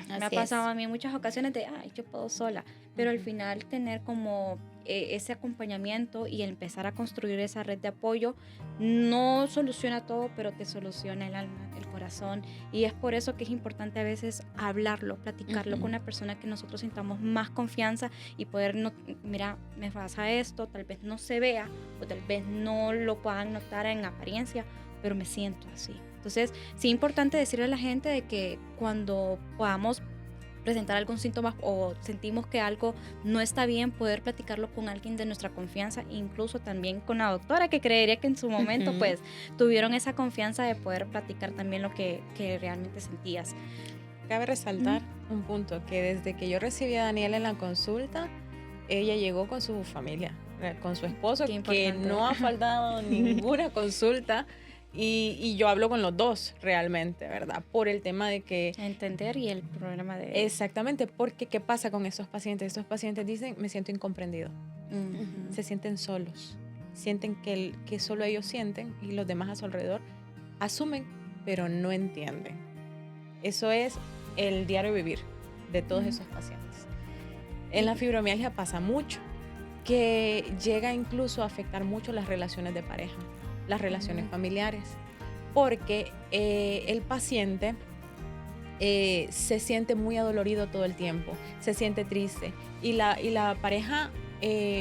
Me ha pasado a mí en muchas ocasiones de, ay, yo puedo sola, pero al final tener como ese acompañamiento y empezar a construir esa red de apoyo no soluciona todo, pero te soluciona el alma, el corazón, y es por eso que es importante a veces hablarlo, platicarlo con una persona que nosotros sintamos más confianza y poder, mira, me pasa esto, tal vez no se vea o tal vez no lo puedan notar en apariencia, pero me siento así. Entonces, sí es importante decirle a la gente de que cuando podamos presentar algún síntoma o sentimos que algo no está bien, poder platicarlo con alguien de nuestra confianza, incluso también con la doctora, que creería que en su momento pues tuvieron esa confianza de poder platicar también lo que realmente sentías. Cabe resaltar un punto, que desde que yo recibí a Daniela en la consulta, ella llegó con su familia, con su esposo, que no ha faltado ninguna consulta. Y yo hablo con los dos realmente, ¿verdad? Por el tema de que... entender y el problema de... Exactamente, porque ¿qué pasa con estos pacientes? Estos pacientes dicen, me siento incomprendido. Se sienten solos. Sienten que solo ellos sienten y los demás a su alrededor asumen, pero no entienden. Eso es el diario vivir de todos esos pacientes. En la fibromialgia pasa mucho. que llega incluso a afectar mucho las relaciones de pareja, las relaciones familiares, porque el paciente se siente muy adolorido todo el tiempo, se siente triste y la pareja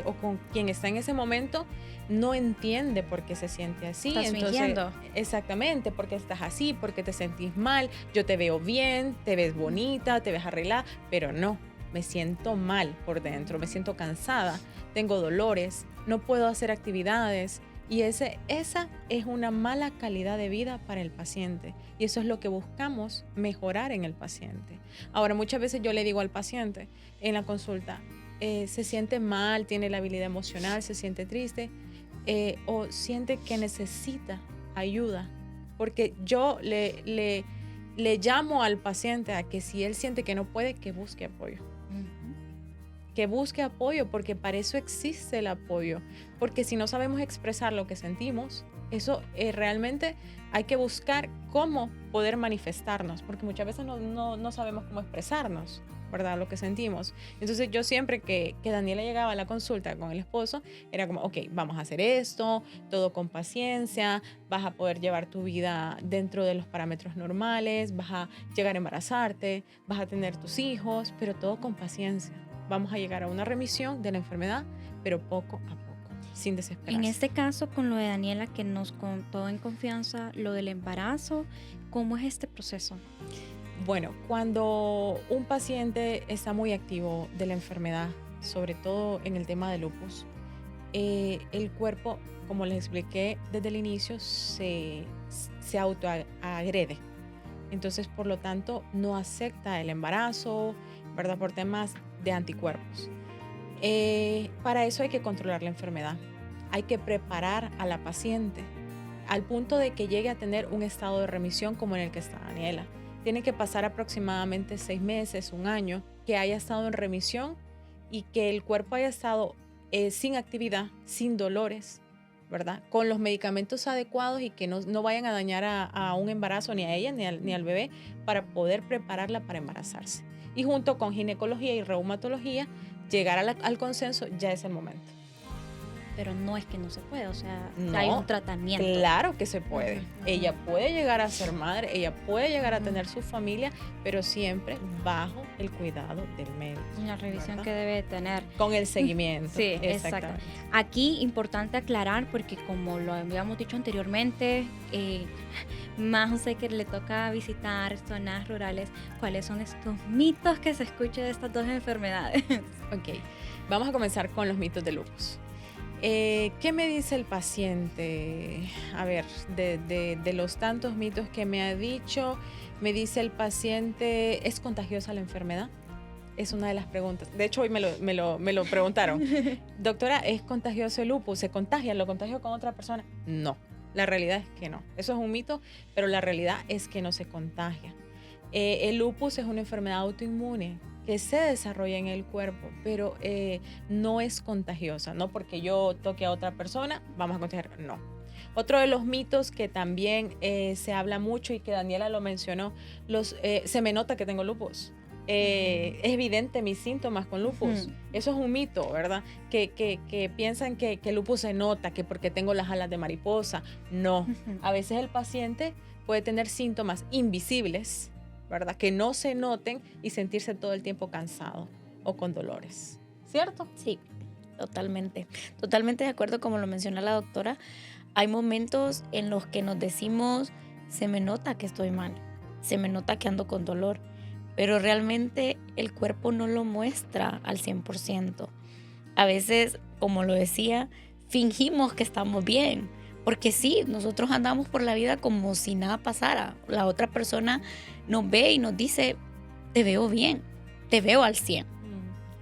o con quien está en ese momento no entiende por qué se siente así. Estás fingiendo. Exactamente, porque estás así, porque te sentís mal, yo te veo bien, te ves bonita, te ves arreglada, pero no, me siento mal por dentro, me siento cansada, tengo dolores, no puedo hacer actividades. Y esa es una mala calidad de vida para el paciente. Y eso es lo que buscamos mejorar en el paciente. Ahora, muchas veces yo le digo al paciente en la consulta, se siente mal, tiene la habilidad emocional, se siente triste o siente que necesita ayuda. Porque yo le llamo al paciente a que si él siente que no puede, que busque apoyo. Que busque apoyo, porque para eso existe el apoyo. Porque si no sabemos expresar lo que sentimos, eso realmente hay que buscar cómo poder manifestarnos, porque muchas veces no sabemos cómo expresarnos, ¿verdad? Lo que sentimos. Entonces yo siempre que Daniela llegaba a la consulta con el esposo, era como, ok, vamos a hacer esto, todo con paciencia, vas a poder llevar tu vida dentro de los parámetros normales, vas a llegar a embarazarte, vas a tener tus hijos, pero todo con paciencia. Vamos a llegar a una remisión de la enfermedad, pero poco a poco, sin desesperarse. En este caso, con lo de Daniela, que nos contó en confianza lo del embarazo, ¿cómo es este proceso? Bueno, cuando un paciente está muy activo de la enfermedad, sobre todo en el tema de lupus, el cuerpo, como les expliqué desde el inicio, se autoagrede. Entonces, por lo tanto, no acepta el embarazo, ¿verdad? Por temas de anticuerpos. Para eso hay que controlar la enfermedad. Hay que preparar a la paciente al punto de que llegue a tener un estado de remisión como en el que está Daniela. Tiene que pasar aproximadamente 6 meses, 1 año, que haya estado en remisión y que el cuerpo haya estado sin actividad, sin dolores, ¿verdad? Con los medicamentos adecuados y que no vayan a dañar a un embarazo, ni a ella ni al bebé, para poder prepararla para embarazarse. Y junto con ginecología y reumatología, llegar al consenso ya es el momento. Pero no es que no se puede, o sea, No, hay un tratamiento. Claro que se puede. Ella puede llegar a ser madre, ella puede llegar a tener su familia, pero siempre bajo el cuidado del médico. La revisión, ¿verdad?, ¿verdad?, que debe tener. Con el seguimiento. Sí, exacto. Aquí, importante aclarar, porque como lo habíamos dicho anteriormente, más sé que le toca visitar zonas rurales, ¿cuáles son estos mitos que se escuchan de estas dos enfermedades? Ok, vamos a comenzar con los mitos de lupus. ¿Qué me dice el paciente? A ver, de los tantos mitos que me ha dicho, me dice el paciente, ¿es contagiosa la enfermedad? Es una de las preguntas. De hecho, hoy me lo preguntaron. Doctora, ¿es contagioso el lupus? ¿Se contagia? ¿Lo contagio con otra persona? No, la realidad es que no. Eso es un mito, pero la realidad es que no se contagia. El lupus es una enfermedad autoinmune que se desarrolla en el cuerpo, pero no es contagiosa, no porque yo toque a otra persona, vamos a contagiar, no. Otro de los mitos que también se habla mucho y que Daniela lo mencionó, se me nota que tengo lupus. Es evidente mis síntomas con lupus. Eso es un mito, ¿verdad? Que piensan que el lupus se nota, que porque tengo las alas de mariposa. No. A veces el paciente puede tener síntomas invisibles, ¿verdad?, que no se noten y sentirse todo el tiempo cansado o con dolores. ¿Cierto? Sí, totalmente. Totalmente de acuerdo, como lo menciona la doctora. Hay momentos en los que nos decimos, se me nota que estoy mal, se me nota que ando con dolor, pero realmente el cuerpo no lo muestra al 100%. A veces, como lo decía, fingimos que estamos bien, porque sí, nosotros andamos por la vida como si nada pasara. La otra persona nos ve y nos dice, te veo bien, te veo al 100,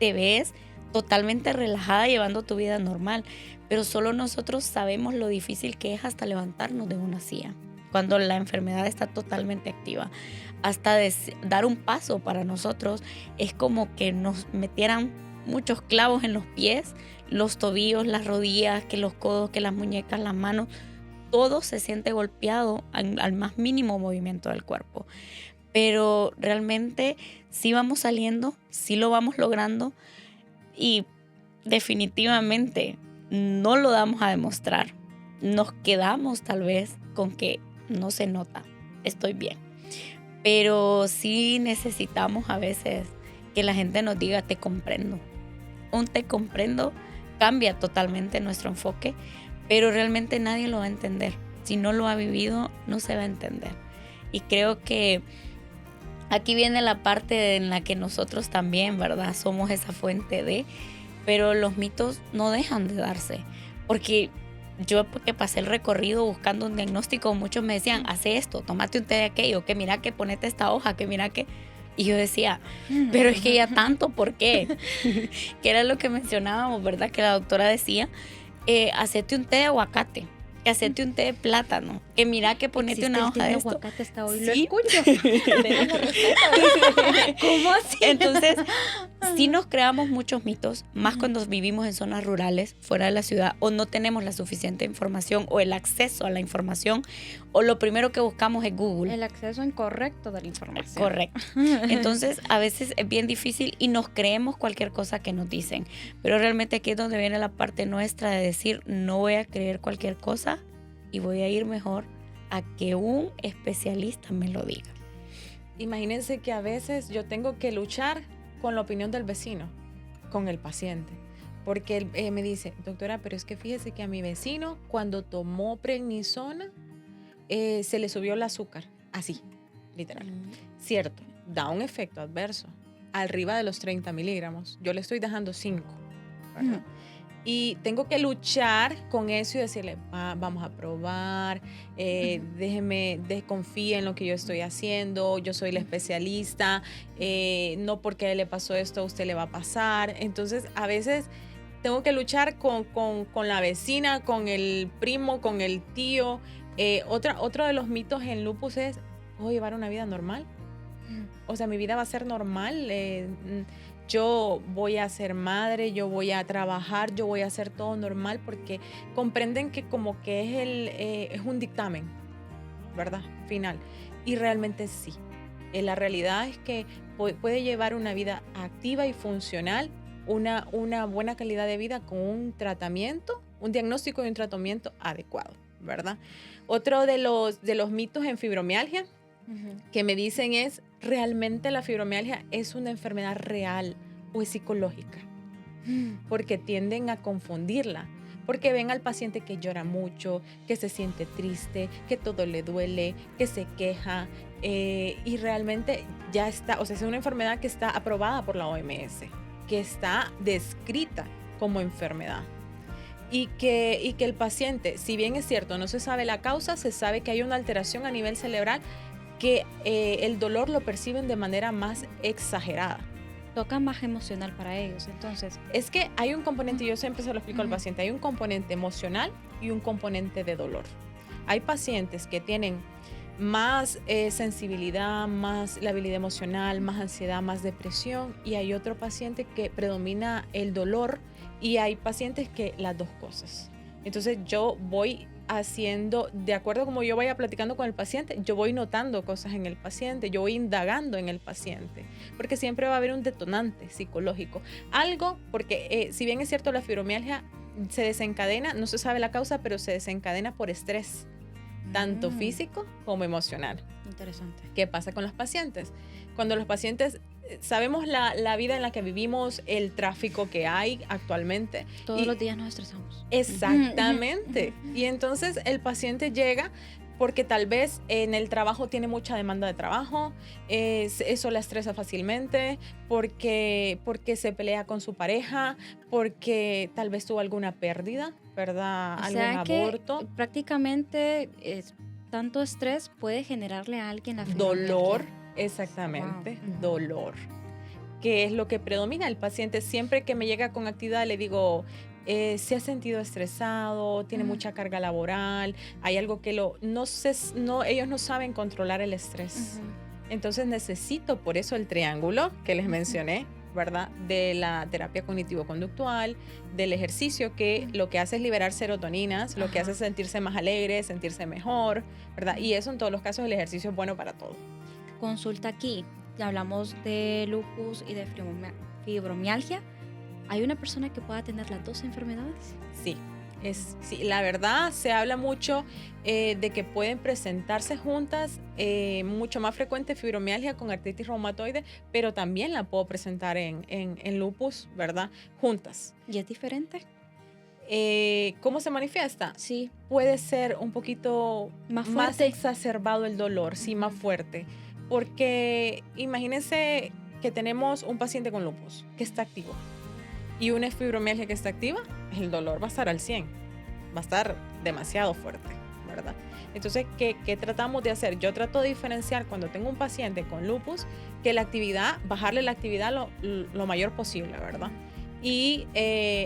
te ves totalmente relajada llevando tu vida normal, pero solo nosotros sabemos lo difícil que es hasta levantarnos de una silla, cuando la enfermedad está totalmente activa. Hasta dar un paso para nosotros es como que nos metieran muchos clavos en los pies, los tobillos, las rodillas, que los codos, que las muñecas, las manos, todo se siente golpeado al más mínimo movimiento del cuerpo. Pero realmente sí vamos saliendo, sí lo vamos logrando y definitivamente no lo damos a demostrar. Nos quedamos tal vez con que no se nota, estoy bien. Pero sí necesitamos a veces que la gente nos diga te comprendo. Un te comprendo cambia totalmente nuestro enfoque, pero realmente nadie lo va a entender. Si no lo ha vivido, no se va a entender. Y creo que aquí viene la parte en la que nosotros también, ¿verdad? Somos esa fuente de, pero los mitos no dejan de darse. Porque yo que pasé el recorrido buscando un diagnóstico, muchos me decían, hace esto, tómate un té de aquello, que mira que ponete esta hoja, que mira que... Y yo decía, pero es que ya tanto, ¿por qué? Que era lo que mencionábamos, ¿verdad? Que la doctora decía, hacete un té de aguacate, que hacete un té de plátano, que mira que ponete una hoja de esto. Aguacate hasta hoy ¿Sí? lo escucho. Tenemos receta. ¿Cómo así? Entonces, sí nos creamos muchos mitos, más cuando vivimos en zonas rurales, fuera de la ciudad, o no tenemos la suficiente información o el acceso a la información, o lo primero que buscamos es Google. El acceso incorrecto de la información. Correcto. Entonces, a veces es bien difícil y nos creemos cualquier cosa que nos dicen. Pero realmente aquí es donde viene la parte nuestra de decir, no voy a creer cualquier cosa y voy a ir mejor a que un especialista me lo diga. Imagínense que a veces yo tengo que luchar con la opinión del vecino, con el paciente. Porque él me dice, doctora, pero es que fíjese que a mi vecino cuando tomó prednisona se le subió el azúcar. Así, literal. Cierto, da un efecto adverso. Arriba de los 30 miligramos. Yo le estoy dejando 5. ¿Verdad? Y tengo que luchar con eso y decirle, vamos a probar, desconfíe en lo que yo estoy haciendo, yo soy la especialista, no porque le pasó esto a usted le va a pasar. Entonces, a veces tengo que luchar con la vecina, con el primo, con el tío. Otro de los mitos en lupus es, ¿puedo llevar una vida normal? O sea, mi vida va a ser normal. Yo voy a ser madre, yo voy a trabajar, yo voy a hacer todo normal, porque comprenden que como que es un dictamen, ¿verdad? Final. Y realmente sí. La realidad es que puede llevar una vida activa y funcional, una buena calidad de vida con un tratamiento, un diagnóstico y un tratamiento adecuado, ¿verdad? Otro de los mitos en fibromialgia que me dicen es, ¿realmente la fibromialgia es una enfermedad real o es psicológica? Porque tienden a confundirla, porque ven al paciente que llora mucho, que se siente triste, que todo le duele, que se queja, y realmente ya está, o sea, es una enfermedad que está aprobada por la OMS, que está descrita como enfermedad. Y que el paciente, si bien es cierto, no se sabe la causa, se sabe que hay una alteración a nivel cerebral, que el dolor lo perciben de manera más exagerada. Toca más emocional para ellos, entonces. Es que hay un componente, yo siempre se lo explico al paciente, hay un componente emocional y un componente de dolor. Hay pacientes que tienen más sensibilidad, más labilidad emocional, más ansiedad, más depresión, y hay otro paciente que predomina el dolor, y hay pacientes que las dos cosas. Entonces yo voy haciendo, de acuerdo como yo vaya platicando con el paciente, yo voy notando cosas en el paciente, yo voy indagando en el paciente, porque siempre va a haber un detonante psicológico. Algo, porque si bien es cierto, la fibromialgia se desencadena, no se sabe la causa, pero se desencadena por estrés, tanto físico como emocional. Interesante. ¿Qué pasa con los pacientes? Cuando los pacientes, sabemos la vida en la que vivimos, el tráfico que hay actualmente. Todos los días nos estresamos. Exactamente. Y entonces el paciente llega porque tal vez en el trabajo tiene mucha demanda de trabajo, eso la estresa fácilmente, porque se pelea con su pareja, porque tal vez tuvo alguna pérdida, ¿verdad? O Algún sea aborto. que prácticamente tanto estrés puede generarle a alguien la fibromialgia. Dolor, exactamente, Wow. dolor. Que es lo que predomina. El paciente, siempre que me llega con actividad, le digo, se ha sentido estresado, tiene mucha carga laboral, hay algo que ellos no saben controlar el estrés. Entonces necesito, por eso el triángulo que les mencioné, ¿verdad? De la terapia cognitivo-conductual, del ejercicio, que lo que hace es liberar serotoninas, lo que hace es sentirse más alegre, sentirse mejor, ¿verdad? Y eso en todos los casos el ejercicio es bueno para todo. Consulta aquí, ya hablamos de lupus y de fibromialgia. ¿Hay una persona que pueda tener las dos enfermedades? Sí. Sí, la verdad se habla mucho de que pueden presentarse juntas, mucho más frecuente fibromialgia con artritis reumatoide, pero también la puedo presentar en lupus, ¿verdad? Juntas. ¿Y es diferente? ¿Cómo se manifiesta? Sí. Puede ser un poquito Más más fuerte. exacerbado el dolor, sí, más fuerte. Porque imagínense que tenemos un paciente con lupus que está activo y una fibromialgia que está activa, el dolor va a estar al 100, va a estar demasiado fuerte, ¿verdad? Entonces, ¿qué tratamos de hacer? Yo trato de diferenciar cuando tengo un paciente con lupus, que la actividad, bajarle la actividad lo mayor posible, ¿verdad? Y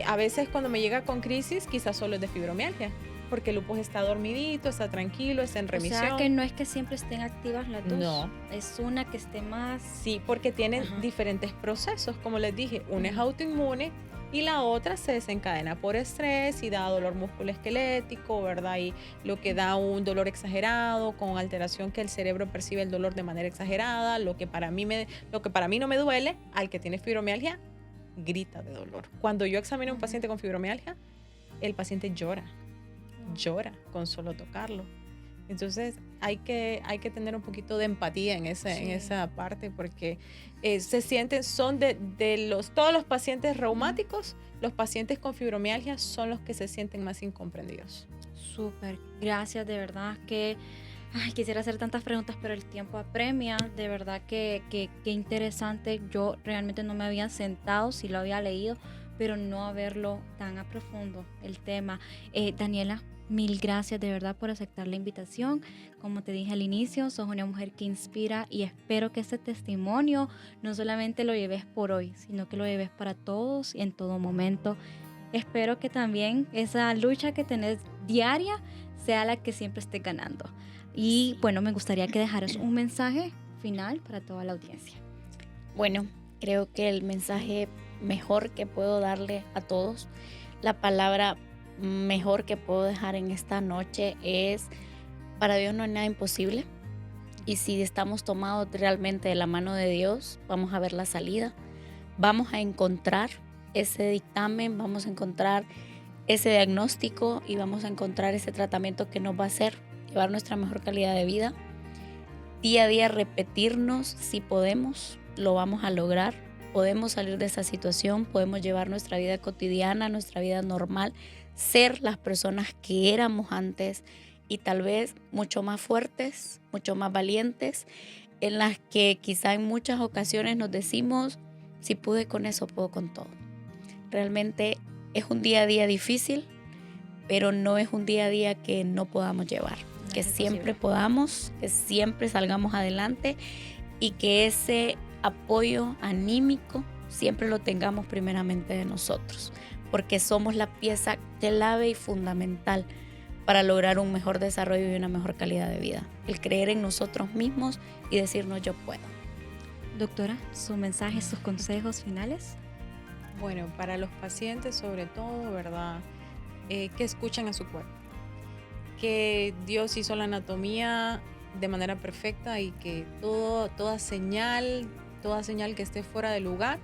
a veces cuando me llega con crisis, quizás solo es de fibromialgia, porque el lupus está dormidito, está tranquilo, está en remisión. O sea que no es que siempre estén activas las dos. No. Es una que esté más... Sí, porque tienen diferentes procesos, como les dije, una es autoinmune y la otra se desencadena por estrés y da dolor musculoesquelético, ¿verdad? Y lo que da un dolor exagerado, con alteración que el cerebro percibe el dolor de manera exagerada, lo que para mí no me duele, al que tiene fibromialgia, grita de dolor. Cuando yo examino a un paciente con fibromialgia, el paciente llora con solo tocarlo. Entonces hay que tener un poquito de empatía en esa parte, porque se sienten, son todos los pacientes reumáticos, los pacientes con fibromialgia son los que se sienten más incomprendidos. Súper, gracias, de verdad que quisiera hacer tantas preguntas, pero el tiempo apremia. De verdad que interesante. Yo realmente no me había sentado, sí lo había leído, pero no verlo tan a profundo el tema. Daniela, mil gracias de verdad por aceptar la invitación. Como te dije al inicio, sos una mujer que inspira y espero que este testimonio no solamente lo lleves por hoy, sino que lo lleves para todos y en todo momento. Espero que también esa lucha que tenés diaria sea la que siempre estés ganando. Y bueno, me gustaría que dejaras un mensaje final para toda la audiencia. Bueno, creo que el mensaje mejor que puedo darle a todos, la palabra mejor que puedo dejar en esta noche es: para Dios no hay nada imposible, y si estamos tomados realmente de la mano de Dios, vamos a ver la salida, vamos a encontrar ese dictamen, vamos a encontrar ese diagnóstico y vamos a encontrar ese tratamiento que nos va a hacer llevar nuestra mejor calidad de vida. Día a día repetirnos: si podemos, lo vamos a lograr, podemos salir de esa situación, podemos llevar nuestra vida cotidiana, nuestra vida normal, ser las personas que éramos antes y tal vez mucho más fuertes, mucho más valientes, en las que quizá en muchas ocasiones nos decimos: si pude con eso, puedo con todo. Realmente es un día a día difícil, pero no es un día a día que no podamos llevar, que siempre podamos, que siempre salgamos adelante y que ese apoyo anímico siempre lo tengamos primeramente de nosotros, porque somos la pieza clave y fundamental para lograr un mejor desarrollo y una mejor calidad de vida. El creer en nosotros mismos y decirnos: yo puedo. Doctora, su mensaje, sus consejos finales. Bueno, para los pacientes sobre todo, ¿verdad? Que escuchen a su cuerpo, que Dios hizo la anatomía de manera perfecta y que toda señal que esté fuera de lugar,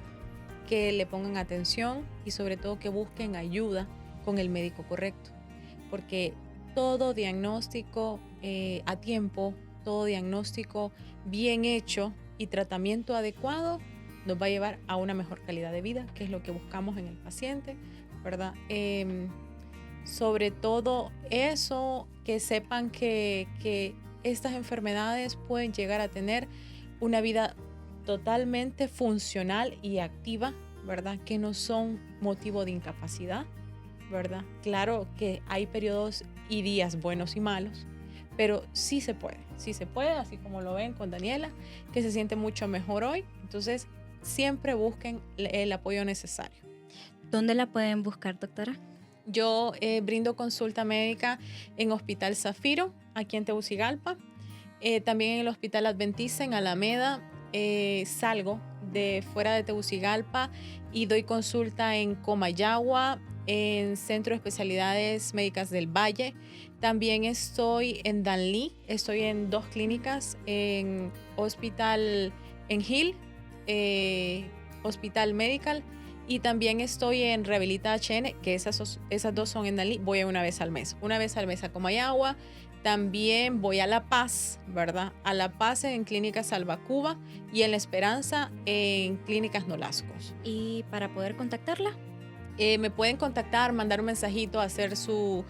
que le pongan atención y sobre todo que busquen ayuda con el médico correcto, porque todo diagnóstico a tiempo, todo diagnóstico bien hecho y tratamiento adecuado nos va a llevar a una mejor calidad de vida, que es lo que buscamos en el paciente, ¿verdad? Sobre todo eso, que sepan que estas enfermedades pueden llegar a tener una vida totalmente funcional y activa, ¿verdad? Que no son motivo de incapacidad, ¿verdad? Claro que hay periodos y días buenos y malos, pero sí se puede, así como lo ven con Daniela, que se siente mucho mejor hoy. Entonces, siempre busquen el apoyo necesario. ¿Dónde la pueden buscar, doctora? Yo brindo consulta médica en Hospital Zafiro, aquí en Tegucigalpa. También en el Hospital Adventista en Alameda. Salgo de fuera de Tegucigalpa y doy consulta en Comayagua, en Centro de Especialidades Médicas del Valle. También estoy en Danlí, estoy en 2 clínicas, en Hospital en Hill, Hospital Medical, Y también estoy en Rehabilita HN, que esas dos son en Danlí. Voy una vez al mes. Una vez al mes a Comayagua. También voy a La Paz, ¿verdad? A La Paz en Clínica Salvacuba y en La Esperanza en Clínicas Nolascos. ¿Y para poder contactarla? Me pueden contactar, mandar un mensajito, hacer su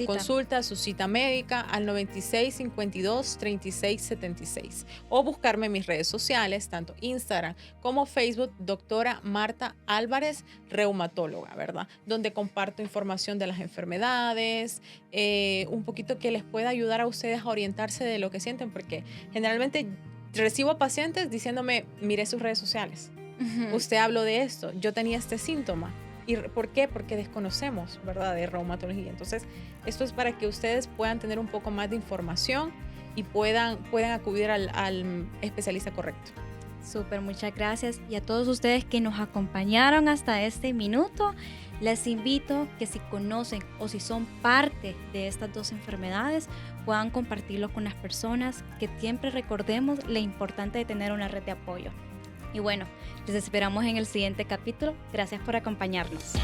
consulta, su cita médica al 96 52 36 76 o buscarme en mis redes sociales, tanto Instagram como Facebook, doctora Marta Álvarez, reumatóloga, ¿verdad? Donde comparto información de las enfermedades, un poquito que les pueda ayudar a ustedes a orientarse de lo que sienten, porque generalmente recibo pacientes diciéndome, mire sus redes sociales. Usted habló de esto, yo tenía este síntoma. ¿Y por qué? Porque desconocemos, ¿verdad?, de reumatología. Entonces, esto es para que ustedes puedan tener un poco más de información y puedan acudir al especialista correcto. Súper, muchas gracias. Y a todos ustedes que nos acompañaron hasta este minuto, les invito que si conocen o si son parte de estas dos enfermedades, puedan compartirlo con las personas, que siempre recordemos lo importante de tener una red de apoyo. Y bueno, les esperamos en el siguiente capítulo. Gracias por acompañarnos.